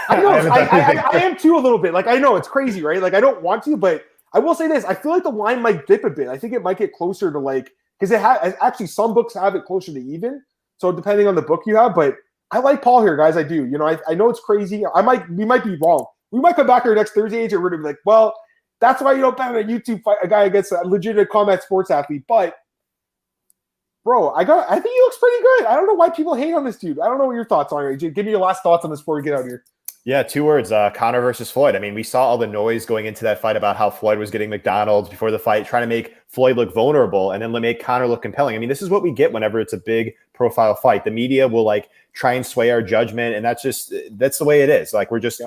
I know. I am too a little bit. Like, I know it's crazy, right? Like, I don't want to, but I will say this. I feel like the line might dip a bit. I think it might get closer to, like, because actually some books have it closer to even. So depending on the book you have, but I like Paul here, guys. I do. I know it's crazy. We might be wrong. We might come back here next Thursday, and we're gonna be like, well, that's why you don't bet on a YouTube fight a guy against a legitimate combat sports athlete. But bro, I think he looks pretty good. I don't know why people hate on this dude. I don't know what your thoughts are, AJ. Give me your last thoughts on this before we get out of here. Yeah, 2 words, Conor versus Floyd. I mean, we saw all the noise going into that fight about how Floyd was getting McDonald's before the fight, trying to make Floyd look vulnerable and then make Conor look compelling. I mean, this is what we get whenever it's a big profile fight. The media will try and sway our judgment, and that's the way it is. Like, we're just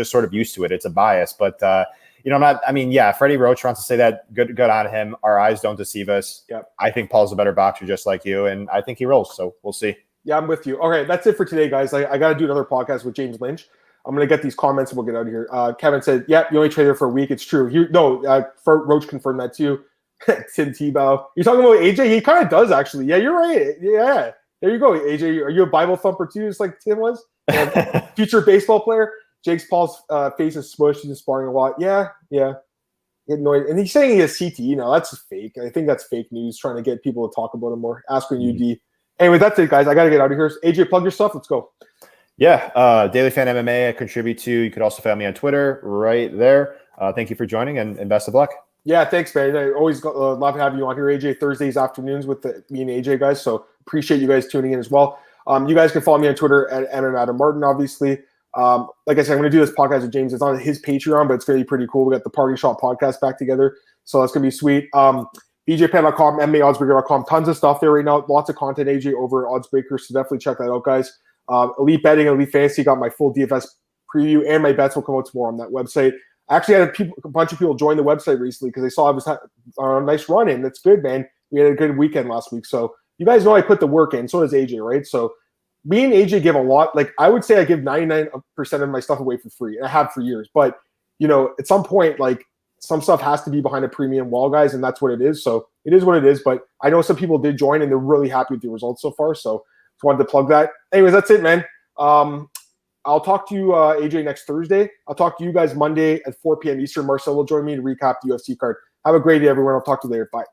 sort of used to it. It's a bias, but Freddie Roach wants to say that. Good on him. Our eyes don't deceive us. Yep. I think Paul's a better boxer, just like you, and I think he rolls. So we'll see. Yeah, I'm with you. Okay, that's it for today, guys. I got to do another podcast with James Lynch. I'm going to get these comments and we'll get out of here. Kevin said, "Yep, you only traded for a week." It's true. Roach confirmed that too. Tim Tebow. You're talking about AJ? He kind of does, actually. Yeah, you're right. Yeah. There you go, AJ. Are you a Bible thumper too, just like Tim was? Future baseball player. Jake's Paul's face is smushed. He's sparring a lot. Yeah. Annoyed. And he's saying he has CTE now. That's fake. I think that's fake news, trying to get people to talk about him more. Askren UD. Anyway, that's it, guys. I got to get out of here. AJ, plug your stuff. Let's go. Yeah, Daily Fan MMA, I contribute to. You could also find me on Twitter right there. Thank you for joining, and best of luck. Yeah, thanks, man. I always love having you on here, AJ, Thursdays afternoons with me and AJ, guys. So appreciate you guys tuning in as well. You guys can follow me on Twitter at Adam Martin, obviously. Like I said, I'm going to do this podcast with James. It's on his Patreon, but it's going to be pretty cool. We got the Party Shop podcast back together, so that's going to be sweet. BJPen.com, MMAOddsbreaker.com, tons of stuff there right now. Lots of content, AJ, over at Oddsbreaker, so definitely check that out, guys. Elite Betting and Elite Fantasy got my full DFS preview, and my bets will come out tomorrow on that website. I actually had a bunch of people join the website recently because they saw I was on a nice run in. That's good, man. We had a good weekend last week. So you guys know I put the work in. So does AJ, right? So me and AJ give a lot. Like, I would say I give 99% of my stuff away for free, and I have for years. But, at some point, like, some stuff has to be behind a premium wall, guys, and that's what it is. So it is what it is. But I know some people did join, and they're really happy with the results so far. So just wanted to plug that. Anyways, that's it, man. I'll talk to you, AJ, next Thursday. I'll talk to you guys Monday at 4 p.m. Eastern. Marcel will join me to recap the UFC card. Have a great day, everyone. I'll talk to you later. Bye.